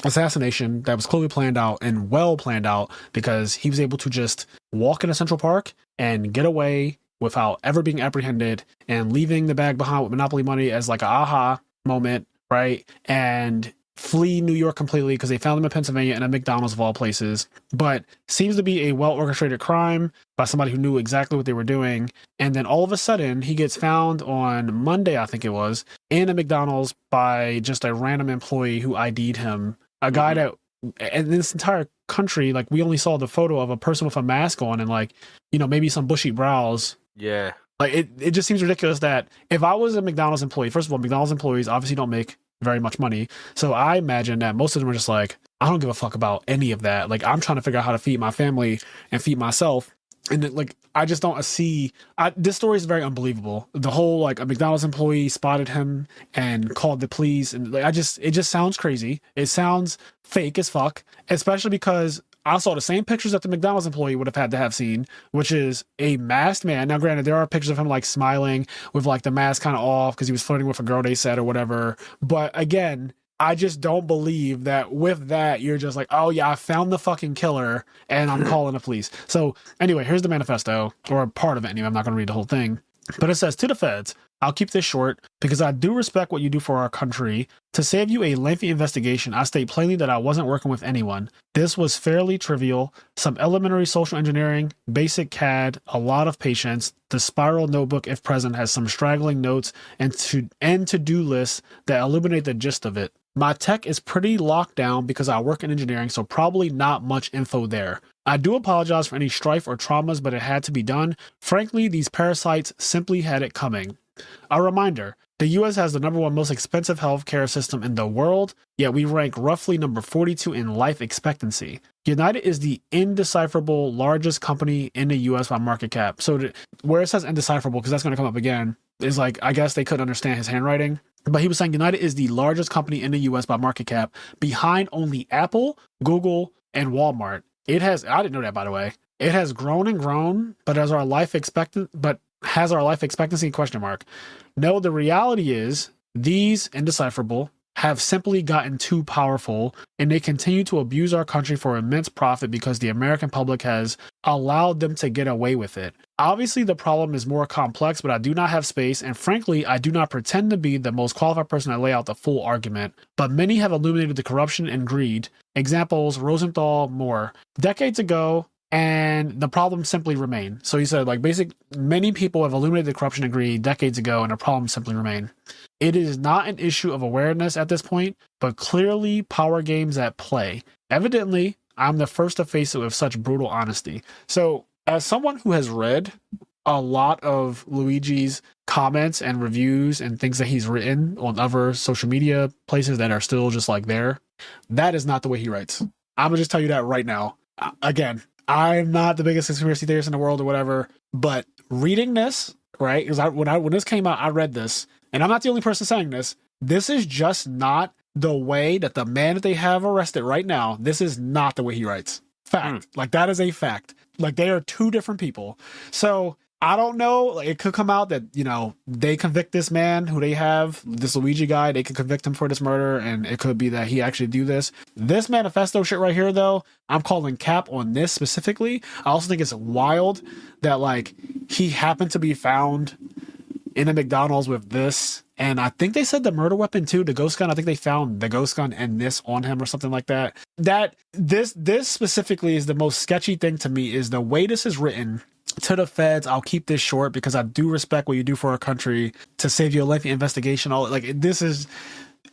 assassination that was clearly planned out and well planned out, because he was able to just walk into Central Park and get away without ever being apprehended and leaving the bag behind with Monopoly money as like a aha moment, right? And flee New York completely because they found him in Pennsylvania in a McDonald's of all places. But seems to be a well-orchestrated crime by somebody who knew exactly what they were doing. And then all of a sudden, he gets found on Monday, I think it was, in a McDonald's by just a random employee who ID'd him. A guy that, and this entire country, like we only saw the photo of a person with a mask on and like, you know, maybe some bushy brows. Yeah. Like it just seems ridiculous that if I was a McDonald's employee, first of all, McDonald's employees obviously don't make very much money. So I imagine that most of them are just like, I don't give a fuck about any of that. Like I'm trying to figure out how to feed my family and feed myself. And then, like, I just don't see, this story is very unbelievable. The whole, like, a McDonald's employee spotted him and called the police. And like, it just sounds crazy. It sounds fake as fuck, especially because I saw the same pictures that the McDonald's employee would have had to have seen, which is a masked man. Now, granted, there are pictures of him like smiling with like the mask kind of off because he was flirting with a girl, they said, or whatever. But again, I just don't believe that with that, you're just like, oh yeah, I found the fucking killer and I'm calling the police. So anyway, here's the manifesto, or part of it anyway. I'm not going to read the whole thing. But it says, to the feds, I'll keep this short because I do respect what you do for our country. To save you a lengthy investigation, I state plainly that I wasn't working with anyone. This was fairly trivial, some elementary social engineering, basic CAD, a lot of patience. The spiral notebook, if present, has some straggling notes and to-do lists that illuminate the gist of it. My tech is pretty locked down because I work in engineering, so probably not much info there. I do apologize for any strife or traumas, but it had to be done. Frankly, these parasites simply had it coming. A reminder, the US has the #1 most expensive healthcare system in the world, yet we rank roughly number 42 in life expectancy. United is the indecipherable largest company in the US by market cap. So where it says indecipherable, because that's going to come up again, is like, I guess they couldn't understand his handwriting. But he was saying United is the largest company in the US by market cap, behind only Apple, Google, and Walmart. It has, I didn't know that, by the way. It has grown and grown, but has our life expectancy question mark. No, the reality is these indecipherable have simply gotten too powerful, and they continue to abuse our country for immense profit because the American public has allowed them to get away with it. Obviously, the problem is more complex, but I do not have space, and frankly, I do not pretend to be the most qualified person to lay out the full argument, but many have illuminated the corruption and greed. Examples, Rosenthal, more. Decades ago, and the problems simply remain. So he said, like, many people have illuminated the corruption and greed decades ago, and the problems simply remain. It is not an issue of awareness at this point, but clearly power games at play. Evidently, I'm the first to face it with such brutal honesty. So, as someone who has read a lot of Luigi's comments and reviews and things that he's written on other social media places that are still just like there, that is not the way he writes. I'm gonna just tell you that right now. Again, I'm not the biggest conspiracy theorist in the world or whatever, but reading this, right? Because when this came out, I read this, and I'm not the only person saying this. This is just not the way that the man that they have arrested right now, this is not the way he writes. Fact. Like, that is a fact. Like, they are two different people. So I don't know. Like, it could come out that, you know, they convict this man who they have, this Luigi guy, they could convict him for this murder, and it could be that he actually do this. This manifesto shit right here, though, I'm calling cap on this specifically. I also think it's wild that, like, he happened to be found in a McDonald's with this. And I think they said the murder weapon too, the ghost gun. I think they found the ghost gun and this on him or something like that. This specifically is the most sketchy thing to me, is the way this is written. To the feds, I'll keep this short because I do respect what you do for our country. To save you a lengthy investigation, all like this is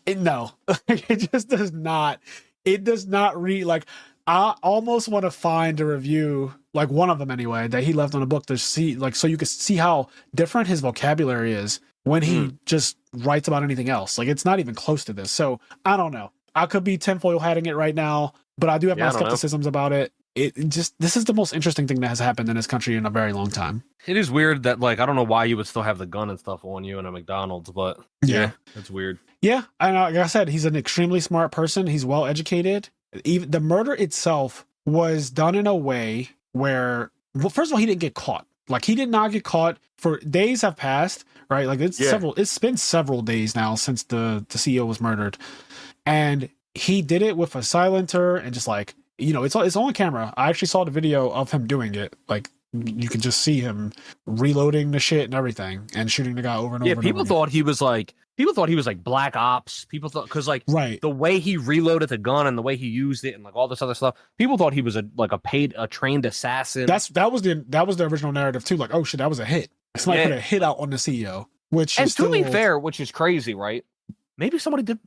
no, it just does not. It does not read like. I almost want to find a review, like one of them anyway, that he left on a book to see, like, so you can see how different his vocabulary is when he just writes about anything else. Like, it's not even close to this. So I don't know. I could be tinfoil hatting it right now, but I do have my skepticisms about it. This is the most interesting thing that has happened in this country in a very long time. It is weird that, like, I don't know why you would still have the gun and stuff on you in a McDonald's, but yeah, that's weird. Yeah. And like I said, he's an extremely smart person. He's well educated. Even the murder itself was done in a way where, well, first of all, he didn't get caught. Like, he did not get caught. For days have passed, right? Like, it's been several days now since the CEO was murdered, and he did it with a silencer and just like, it's on camera. I actually saw the video of him doing it. Like, you could just see him reloading the shit and everything and shooting the guy over and over. Yeah, people thought he was like Black Ops. People thought, because like the way he reloaded the gun and the way he used it and like all this other stuff, people thought he was a trained assassin. That was the original narrative too. Like, oh shit, that was a hit. Somebody put a hit out on the CEO. Which, and to be fair, which is crazy, right? Maybe somebody did.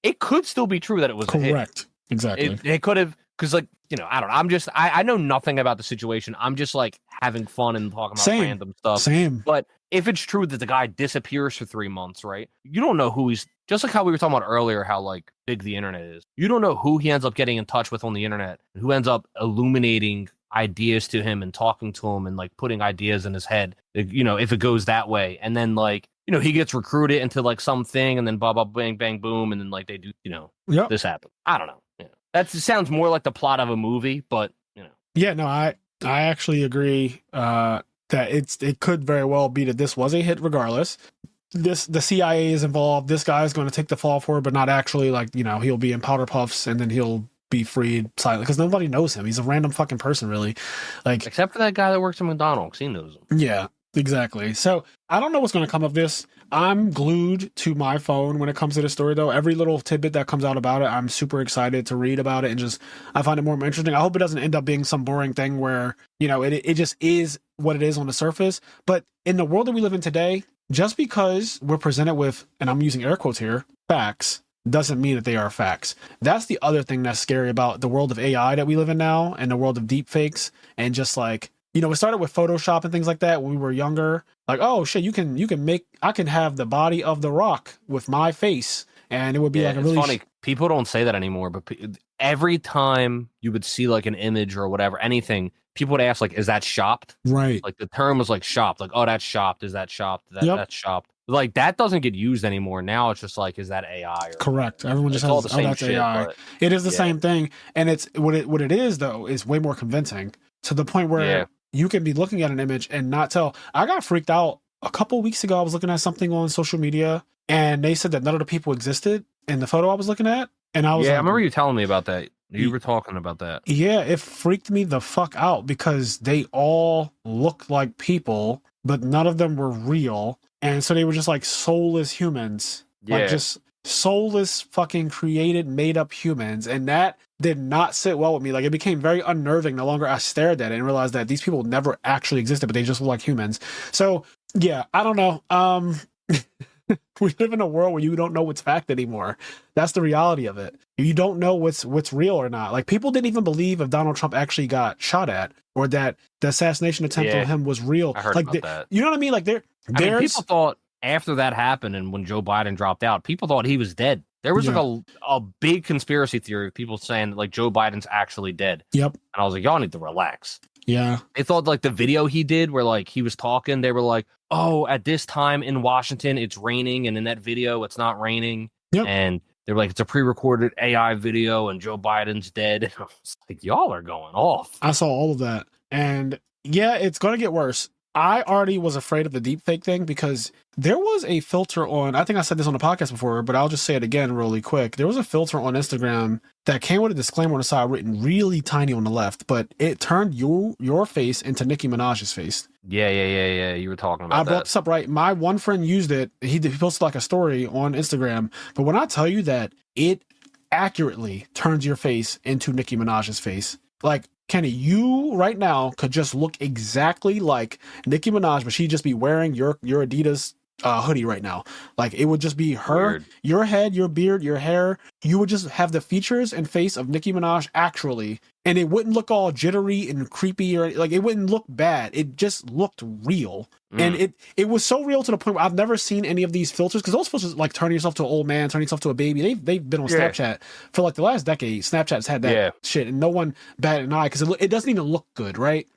It could still be true that it was correct. A hit. Exactly. It could have, because like, I don't know. I know nothing about the situation. I'm just like having fun and talking about random stuff. Same. But if it's true that the guy disappears for 3 months, right? You don't know who he's, just like how we were talking about earlier, how like big the internet is. You don't know who he ends up getting in touch with on the internet, and who ends up illuminating ideas to him and talking to him and like putting ideas in his head, if it goes that way. And then like, he gets recruited into like something, and then blah, blah, bang, bang, boom. And then like they do, this happens. I don't know. That sounds more like the plot of a movie, but Yeah, no, I actually agree that it could very well be that this was a hit regardless. The CIA is involved. This guy is going to take the fall for it, but not actually. Like, he'll be in powder puffs and then he'll be freed silently because nobody knows him. He's a random fucking person, really. Like, except for that guy that works at McDonald's, he knows him. Yeah, exactly. So I don't know what's going to come of this. I'm glued to my phone when it comes to this story, though. Every little tidbit that comes out about it, I'm super excited to read about it, and I find it more interesting. I hope it doesn't end up being some boring thing where, it just is what it is on the surface. But in the world that we live in today, just because we're presented with, and I'm using air quotes here, facts, doesn't mean that they are facts. That's the other thing that's scary about the world of AI that we live in now, and the world of deepfakes, and just like, it started with Photoshop and things like that when we were younger. Like, oh shit, I can have the body of The Rock with my face, and it would be like a really funny. People don't say that anymore, but every time you would see like an image or whatever, anything, people would ask like, "Is that shopped?" Right. Like the term was like shopped. Like, oh, that's shopped. Is that shopped? That's shopped. Like that doesn't get used anymore. Now it's just like, is that AI? Correct. Everyone just has, that's shit, AI. It is the same thing, and it's what it is though is way more convincing to the point where you can be looking at an image and not tell. I got freaked out a couple weeks ago. I was looking at something on social media, and they said that none of the people existed in the photo I was looking at, and I was I remember you telling me about that. You were talking about that. Yeah, it freaked me the fuck out because they all looked like people, but none of them were real. And so they were just like soulless humans. Yeah. Like just soulless fucking created, made up humans. And that did not sit well with me. Like it became very unnerving the longer I stared at it and realized that these people never actually existed, but they just look like humans. So yeah, I don't know. We live in a world where you don't know what's fact anymore. That's the reality of it. You don't know what's real or not. Like people didn't even believe if Donald Trump actually got shot at or that the assassination attempt on him was real. I heard like about that. You know what I mean? Like people thought after that happened and when Joe Biden dropped out, people thought he was dead. There was like a big conspiracy theory of people saying that like Joe Biden's actually dead. Yep. And I was like, y'all need to relax. Yeah. They thought like the video he did where like he was talking, they were like, oh, at this time in Washington, it's raining. And in that video, it's not raining. Yep. And they're like, it's a pre-recorded AI video and Joe Biden's dead. And I was like, y'all are going off. I saw all of that. And yeah, it's going to get worse. I already was afraid of the deepfake thing because there was a filter on, I think I said this on the podcast before, but I'll just say it again really quick. There was a filter on Instagram that came with a disclaimer on the side written really tiny on the left, but it turned your face into Nicki Minaj's face. Yeah. You were talking about that. I brought this up, right? My one friend used it. He posted like a story on Instagram. But when I tell you that it accurately turns your face into Nicki Minaj's face, like, Kenny, you right now could just look exactly like Nicki Minaj, but she'd just be wearing your Adidas hoodie right now. Like it would just be her, weird. Your head, your beard, your hair. You would just have the features and face of Nicki Minaj actually, and it wouldn't look all jittery and creepy or like it wouldn't look bad. It just looked real. And it was so real to the point where I've never seen any of these filters because those filters like turning yourself to an old man, turning yourself to a baby. They've been on Snapchat for like the last decade. Snapchat's had that shit, and no one batted an eye because it doesn't even look good, right?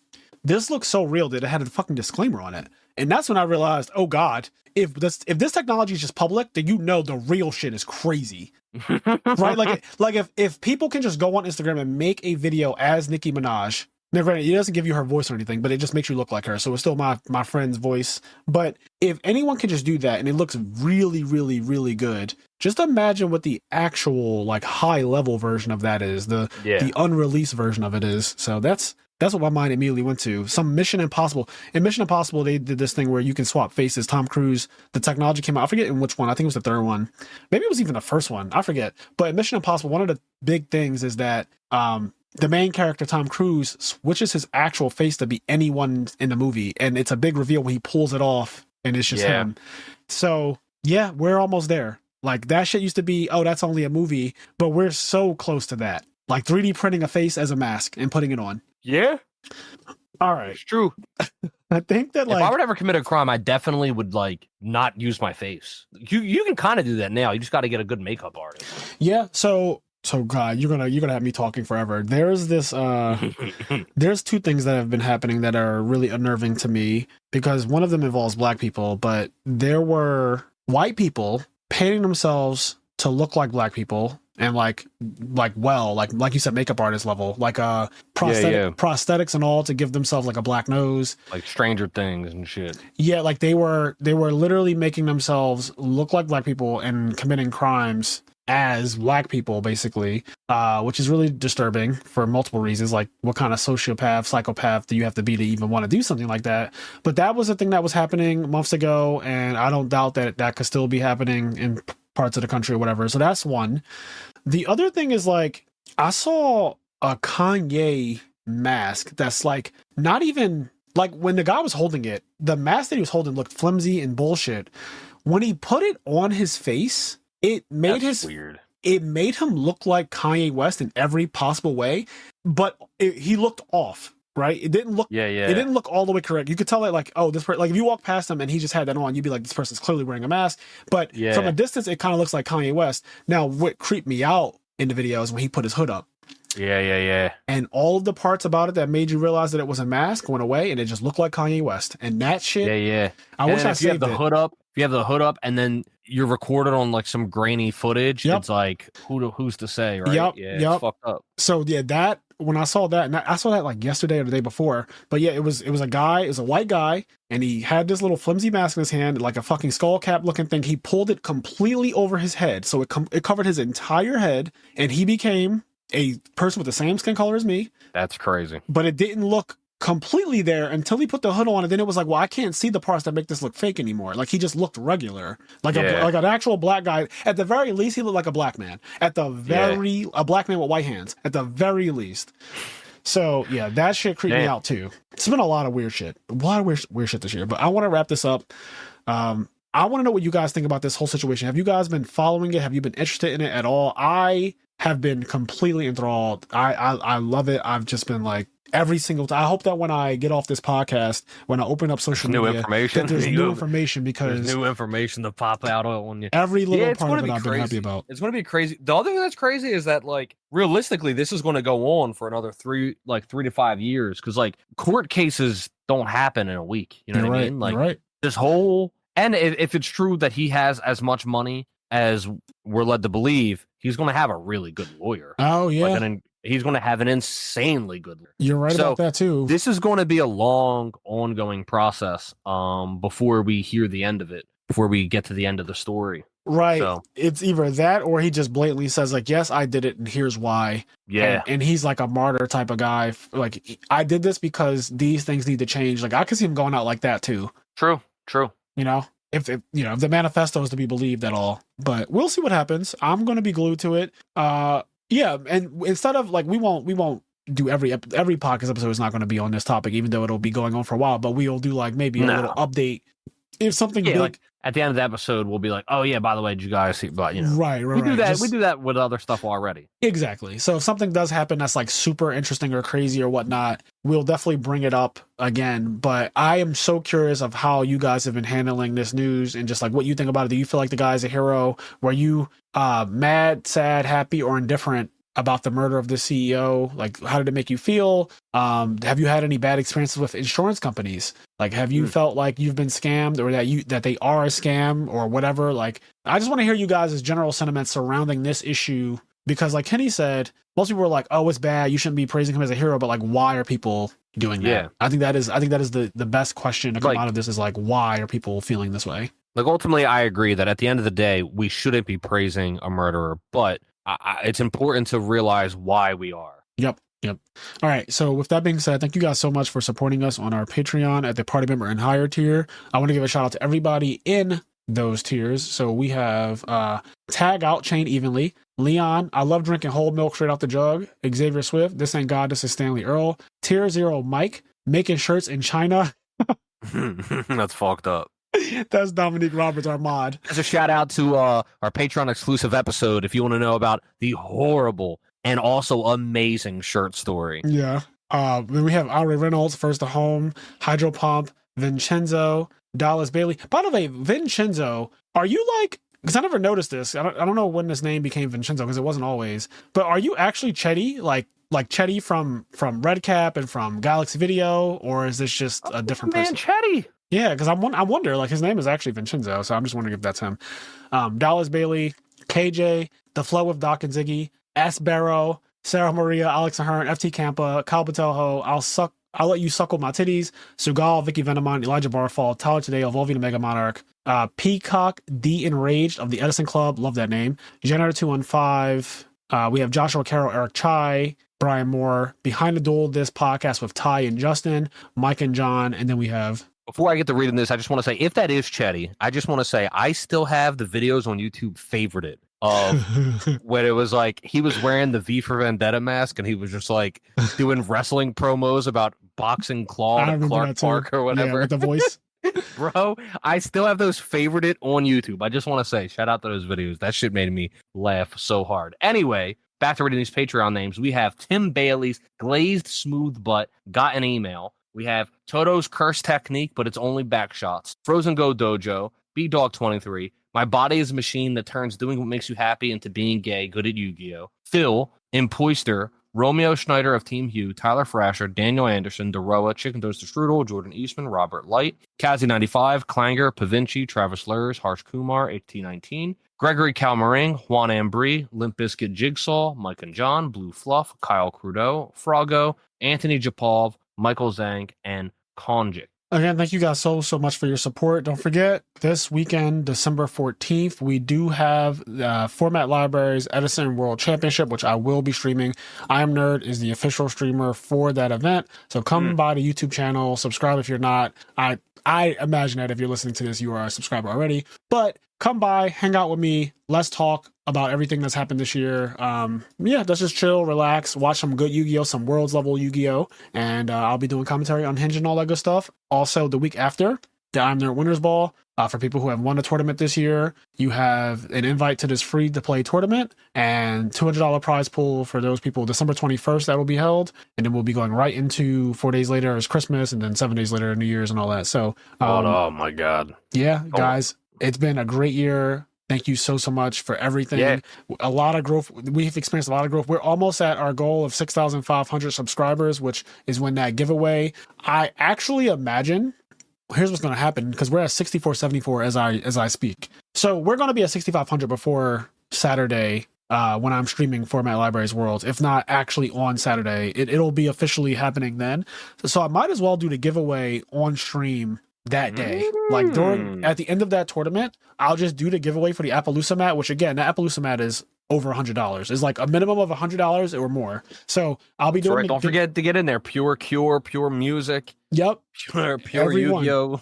This looks so real that it had a fucking disclaimer on it, and that's when I realized, oh god, if this technology is just public, then you know the real shit is crazy. right? Like if people can just go on Instagram and make a video as Nicki Minaj. Now, granted, it doesn't give you her voice or anything, but it just makes you look like her. So it's still my friend's voice. But if anyone can just do that and it looks really, really, really good, just imagine what the actual like high level version of that is. The unreleased version of it is. So that's what my mind immediately went to. Some Mission Impossible. In Mission Impossible, they did this thing where you can swap faces. Tom Cruise, the technology came out. I forget in which one. I think it was the third one. Maybe it was even the first one. I forget. But in Mission Impossible, one of the big things is that the main character, Tom Cruise, switches his actual face to be anyone in the movie. And it's a big reveal when he pulls it off and it's just him. So, yeah, we're almost there. Like, that shit used to be, oh, that's only a movie. But we're so close to that. Like 3D printing a face as a mask and putting it on. Yeah. All right. It's true. I think that, like, if I would ever commit a crime, I definitely would like not use my face. You can kind of do that now. You just got to get a good makeup artist. Yeah. So God, you're gonna have me talking forever. There's this there's two things that have been happening that are really unnerving to me, because one of them involves black people, but there were white people painting themselves to look like black people and like you said, makeup artist level, like prosthetics and all, to give themselves like a black nose, like Stranger Things and shit. Yeah, like they were literally making themselves look like black people and committing crimes as black people, basically, which is really disturbing for multiple reasons. Like, what kind of psychopath do you have to be to even want to do something like that? But that was a thing that was happening months ago, and I don't doubt that could still be happening in parts of the country or whatever. So that's one. The other thing is, like, I saw a Kanye mask that's like not even like, when the guy was holding it, the mask that he was holding looked flimsy and bullshit. When he put it on his face, it made weird. It made him look like Kanye West in every possible way, but he looked off, right? It didn't look, it didn't look all the way correct. You could tell that, like, oh, this person, like, if you walk past him and he just had that on, you'd be like, this person's clearly wearing a mask. But from a distance, it kind of looks like Kanye West. Now, what creeped me out in the video is when he put his hood up. Yeah. And all of the parts about it that made you realize that it was a mask went away, and it just looked like Kanye West. And that shit, I wish I saved it. If you have the hood up, and then you're recorded on like some grainy footage, it's like, who's to say, right? It's fucked up. So that, when I saw that, and I saw that like yesterday or the day before, but yeah, it was a guy, it was a white guy, and he had this little flimsy mask in his hand, like a fucking skull cap looking thing. He pulled it completely over his head, so it covered his entire head, and he became a person with the same skin color as me. That's crazy. But it didn't look completely there until he put the hood on, and then it was like, well, I can't see the parts that make this look fake anymore. Like, he just looked regular, like an actual black guy. At the very least, he looked like a black man. A black man with white hands, at the very least. So yeah, that shit creeped me out too. It's been a lot of weird shit this year. But I want to wrap this up. I want to know what you guys think about this whole situation. Have you guys been following it? Have you been interested in it at all? I have been completely enthralled. I love it. I've just been like, every single time. I hope that when I get off this podcast, when I open up social media, there's new information, because there's new information to pop out on you. Every little part of it I've been happy about. It's going to be crazy. The other thing that's crazy is that, like, realistically, this is going to go on for another 3 to 5 years, because, like, court cases don't happen in a week. You know what I mean? Like, this whole, and if it's true that he has as much money as we're led to believe, he's going to have a really good lawyer. Oh yeah. He's going to have an insanely good lawyer. You're right about that too. This is going to be a long, ongoing process before we hear the end of it, before we get to the end of the story. Right. So, it's either that, or he just blatantly says, like, yes, I did it, and here's why. Yeah. And he's like a martyr type of guy. Like, I did this because these things need to change. Like, I could see him going out like that too. True. You know, if the manifesto is to be believed at all. But we'll see what happens. I'm going to be glued to it. Yeah, and instead of, like, we won't do every podcast episode is not going to be on this topic, even though it'll be going on for a while. But we'll do, like, maybe a little update if something big. Like, at the end of the episode, we'll be like, oh yeah, by the way, did you guys see? But right. We do that. We do that with other stuff already. Exactly. So if something does happen that's like super interesting or crazy or whatnot, we'll definitely bring it up again. But I am so curious of how you guys have been handling this news, and just like what you think about it. Do you feel like the guy's a hero? Were you mad, sad, happy, or indifferent about the murder of the CEO? Like, how did it make you feel? Have you had any bad experiences with insurance companies? Like, have you felt like you've been scammed, or that they are a scam, or whatever? Like, I just want to hear you guys' general sentiments surrounding this issue, because like Kenny said, most people were like, oh, it's bad, you shouldn't be praising him as a hero, but like, why are people doing that? Yeah. I think that is the best question to come out of this, is like, why are people feeling this way? Like, ultimately, I agree that at the end of the day, we shouldn't be praising a murderer, but it's important to realize why we are. Yep. All right. So with that being said, thank you guys so much for supporting us on our Patreon at the party member and higher tier. I want to give a shout out to everybody in those tiers. So we have Tag Out Chain Evenly, Leon, I love drinking whole milk straight out the jug, Xavier Swift, This Ain't God, This is Stanley Earl, Tier 0 Mike, Making Shirts in China. That's fucked up. That's Dominique Roberts, our mod. As a shout out to our Patreon exclusive episode, if you want to know about the horrible and also amazing shirt story. Yeah. Then we have Ari Reynolds, First to Home, Hydro Pump, Vincenzo, Dallas Bailey. By the way, Vincenzo, are you like, because I never noticed this. I don't know when this name became Vincenzo, because it wasn't always. But are you actually Chetty, like Chetty from Red Cap and from Galaxy Video, or is this just a different person? Chetty. Yeah, because I wonder, like, his name is actually Vincenzo, so I'm just wondering if that's him. Dallas Bailey, KJ, The Flow with Doc and Ziggy, S. Barrow, Sarah Maria, Alex Ahern, FT Campa, Kyle Patelho, I'll let you suckle my titties, Sugal, Vicky Venomon, Elijah Barfall, Tyler Tadeo, Volvina Mega Monarch, Peacock, D Enraged of the Edison Club, love that name, Janitor 215, we have Joshua Carroll, Eric Chai, Brian Moore, Behind the Duel, this podcast with Ty and Justin, Mike and John, and then we have... Before I get to reading this, I just want to say, if that is Chetty, I just want to say I still have the videos on YouTube favorited of when it was like he was wearing the V for Vendetta mask and he was just like doing wrestling promos about boxing Claude and Clark Park or whatever. Yeah, with the voice. Bro, I still have those favorited on YouTube. I just want to say, shout out to those videos. That shit made me laugh so hard. Anyway, back to reading these Patreon names. We have Tim Bailey's Glazed Smooth Butt, Got an Email. We have Toto's Curse Technique, but it's only back shots. Frozen Go Dojo, B-Dog23, My Body is a Machine That Turns Doing What Makes You Happy into Being Gay, Good at Yu-Gi-Oh! Phil, Impoister, Romeo Schneider of Team Hugh, Tyler Frasher, Daniel Anderson, Deroa, Chicken Toast to Strudel, Jordan Eastman, Robert Light, Kazi95, Clanger, Pavinci, Travis Lurs, Harsh Kumar, HT19, Gregory Calmaring, Juan Ambry, Limp Bizkit Jigsaw, Mike and John, Blue Fluff, Kyle Crudeau, Froggo, Anthony Japov, Michael Zhang, and Konjik. Again, thank you guys so much for your support. Don't forget, this weekend, December 14th, we do have Format Libraries Edison World Championship, which I will be streaming. IMNerd is the official streamer for that event. So come by the YouTube channel, subscribe if you're not. I imagine that if you're listening to this, you are a subscriber already. But come by, hang out with me. Let's talk about everything that's happened this year. Let's just chill, relax, watch some good Yu-Gi-Oh!, some Worlds level Yu-Gi-Oh! And I'll be doing commentary on Hinge and all that good stuff. Also, the week after, the IMNerd Winners Ball. For people who have won a tournament this year, you have an invite to this free-to-play tournament and $200 prize pool for those people. December 21st, that will be held. And then we'll be going right into 4 days later is Christmas, and then 7 days later New Year's and all that. So, oh my God. Yeah, guys, it's been a great year. Thank you so much for everything. Yeah. A lot of growth. We've experienced a lot of growth. We're almost at our goal of 6,500 subscribers, which is when that giveaway. I actually imagine, here's what's going to happen, because we're at 6,474 as I speak. So we're going to be at 6,500 before Saturday when I'm streaming Format Libraries Worlds. If not actually on Saturday, it'll be officially happening then. So I might as well do the giveaway on stream that day. Like at the end of that tournament, I'll just do the giveaway for the Appaloosa mat, which again, the Appaloosa mat is over $100. It's like a minimum of $100 or more. So I'll be doing. Right. Don't forget to get in there. Pure Cure, Pure Music. Yep. Pure Yu-Gi-Oh!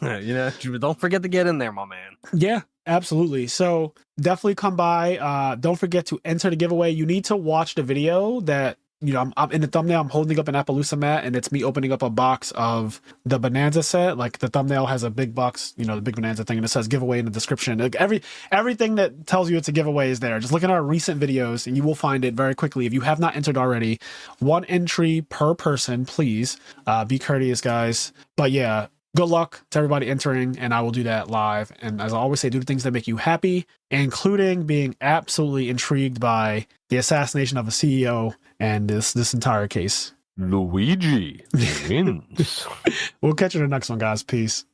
Don't forget to get in there, my man. Yeah, absolutely. So definitely come by. Don't forget to enter the giveaway. You need to watch the video that. I'm in the thumbnail, I'm holding up an Appaloosa mat, and it's me opening up a box of the Bonanza set. Like, the thumbnail has a big box, the big Bonanza thing, and it says giveaway in the description. Like, everything that tells you it's a giveaway is there. Just look at our recent videos, and you will find it very quickly. If you have not entered already, 1 entry per person, please. Be courteous, guys. But yeah, good luck to everybody entering, and I will do that live. And as I always say, do the things that make you happy, including being absolutely intrigued by the assassination of a CEO and this entire case. Luigi wins. We'll catch you in the next one, guys. Peace.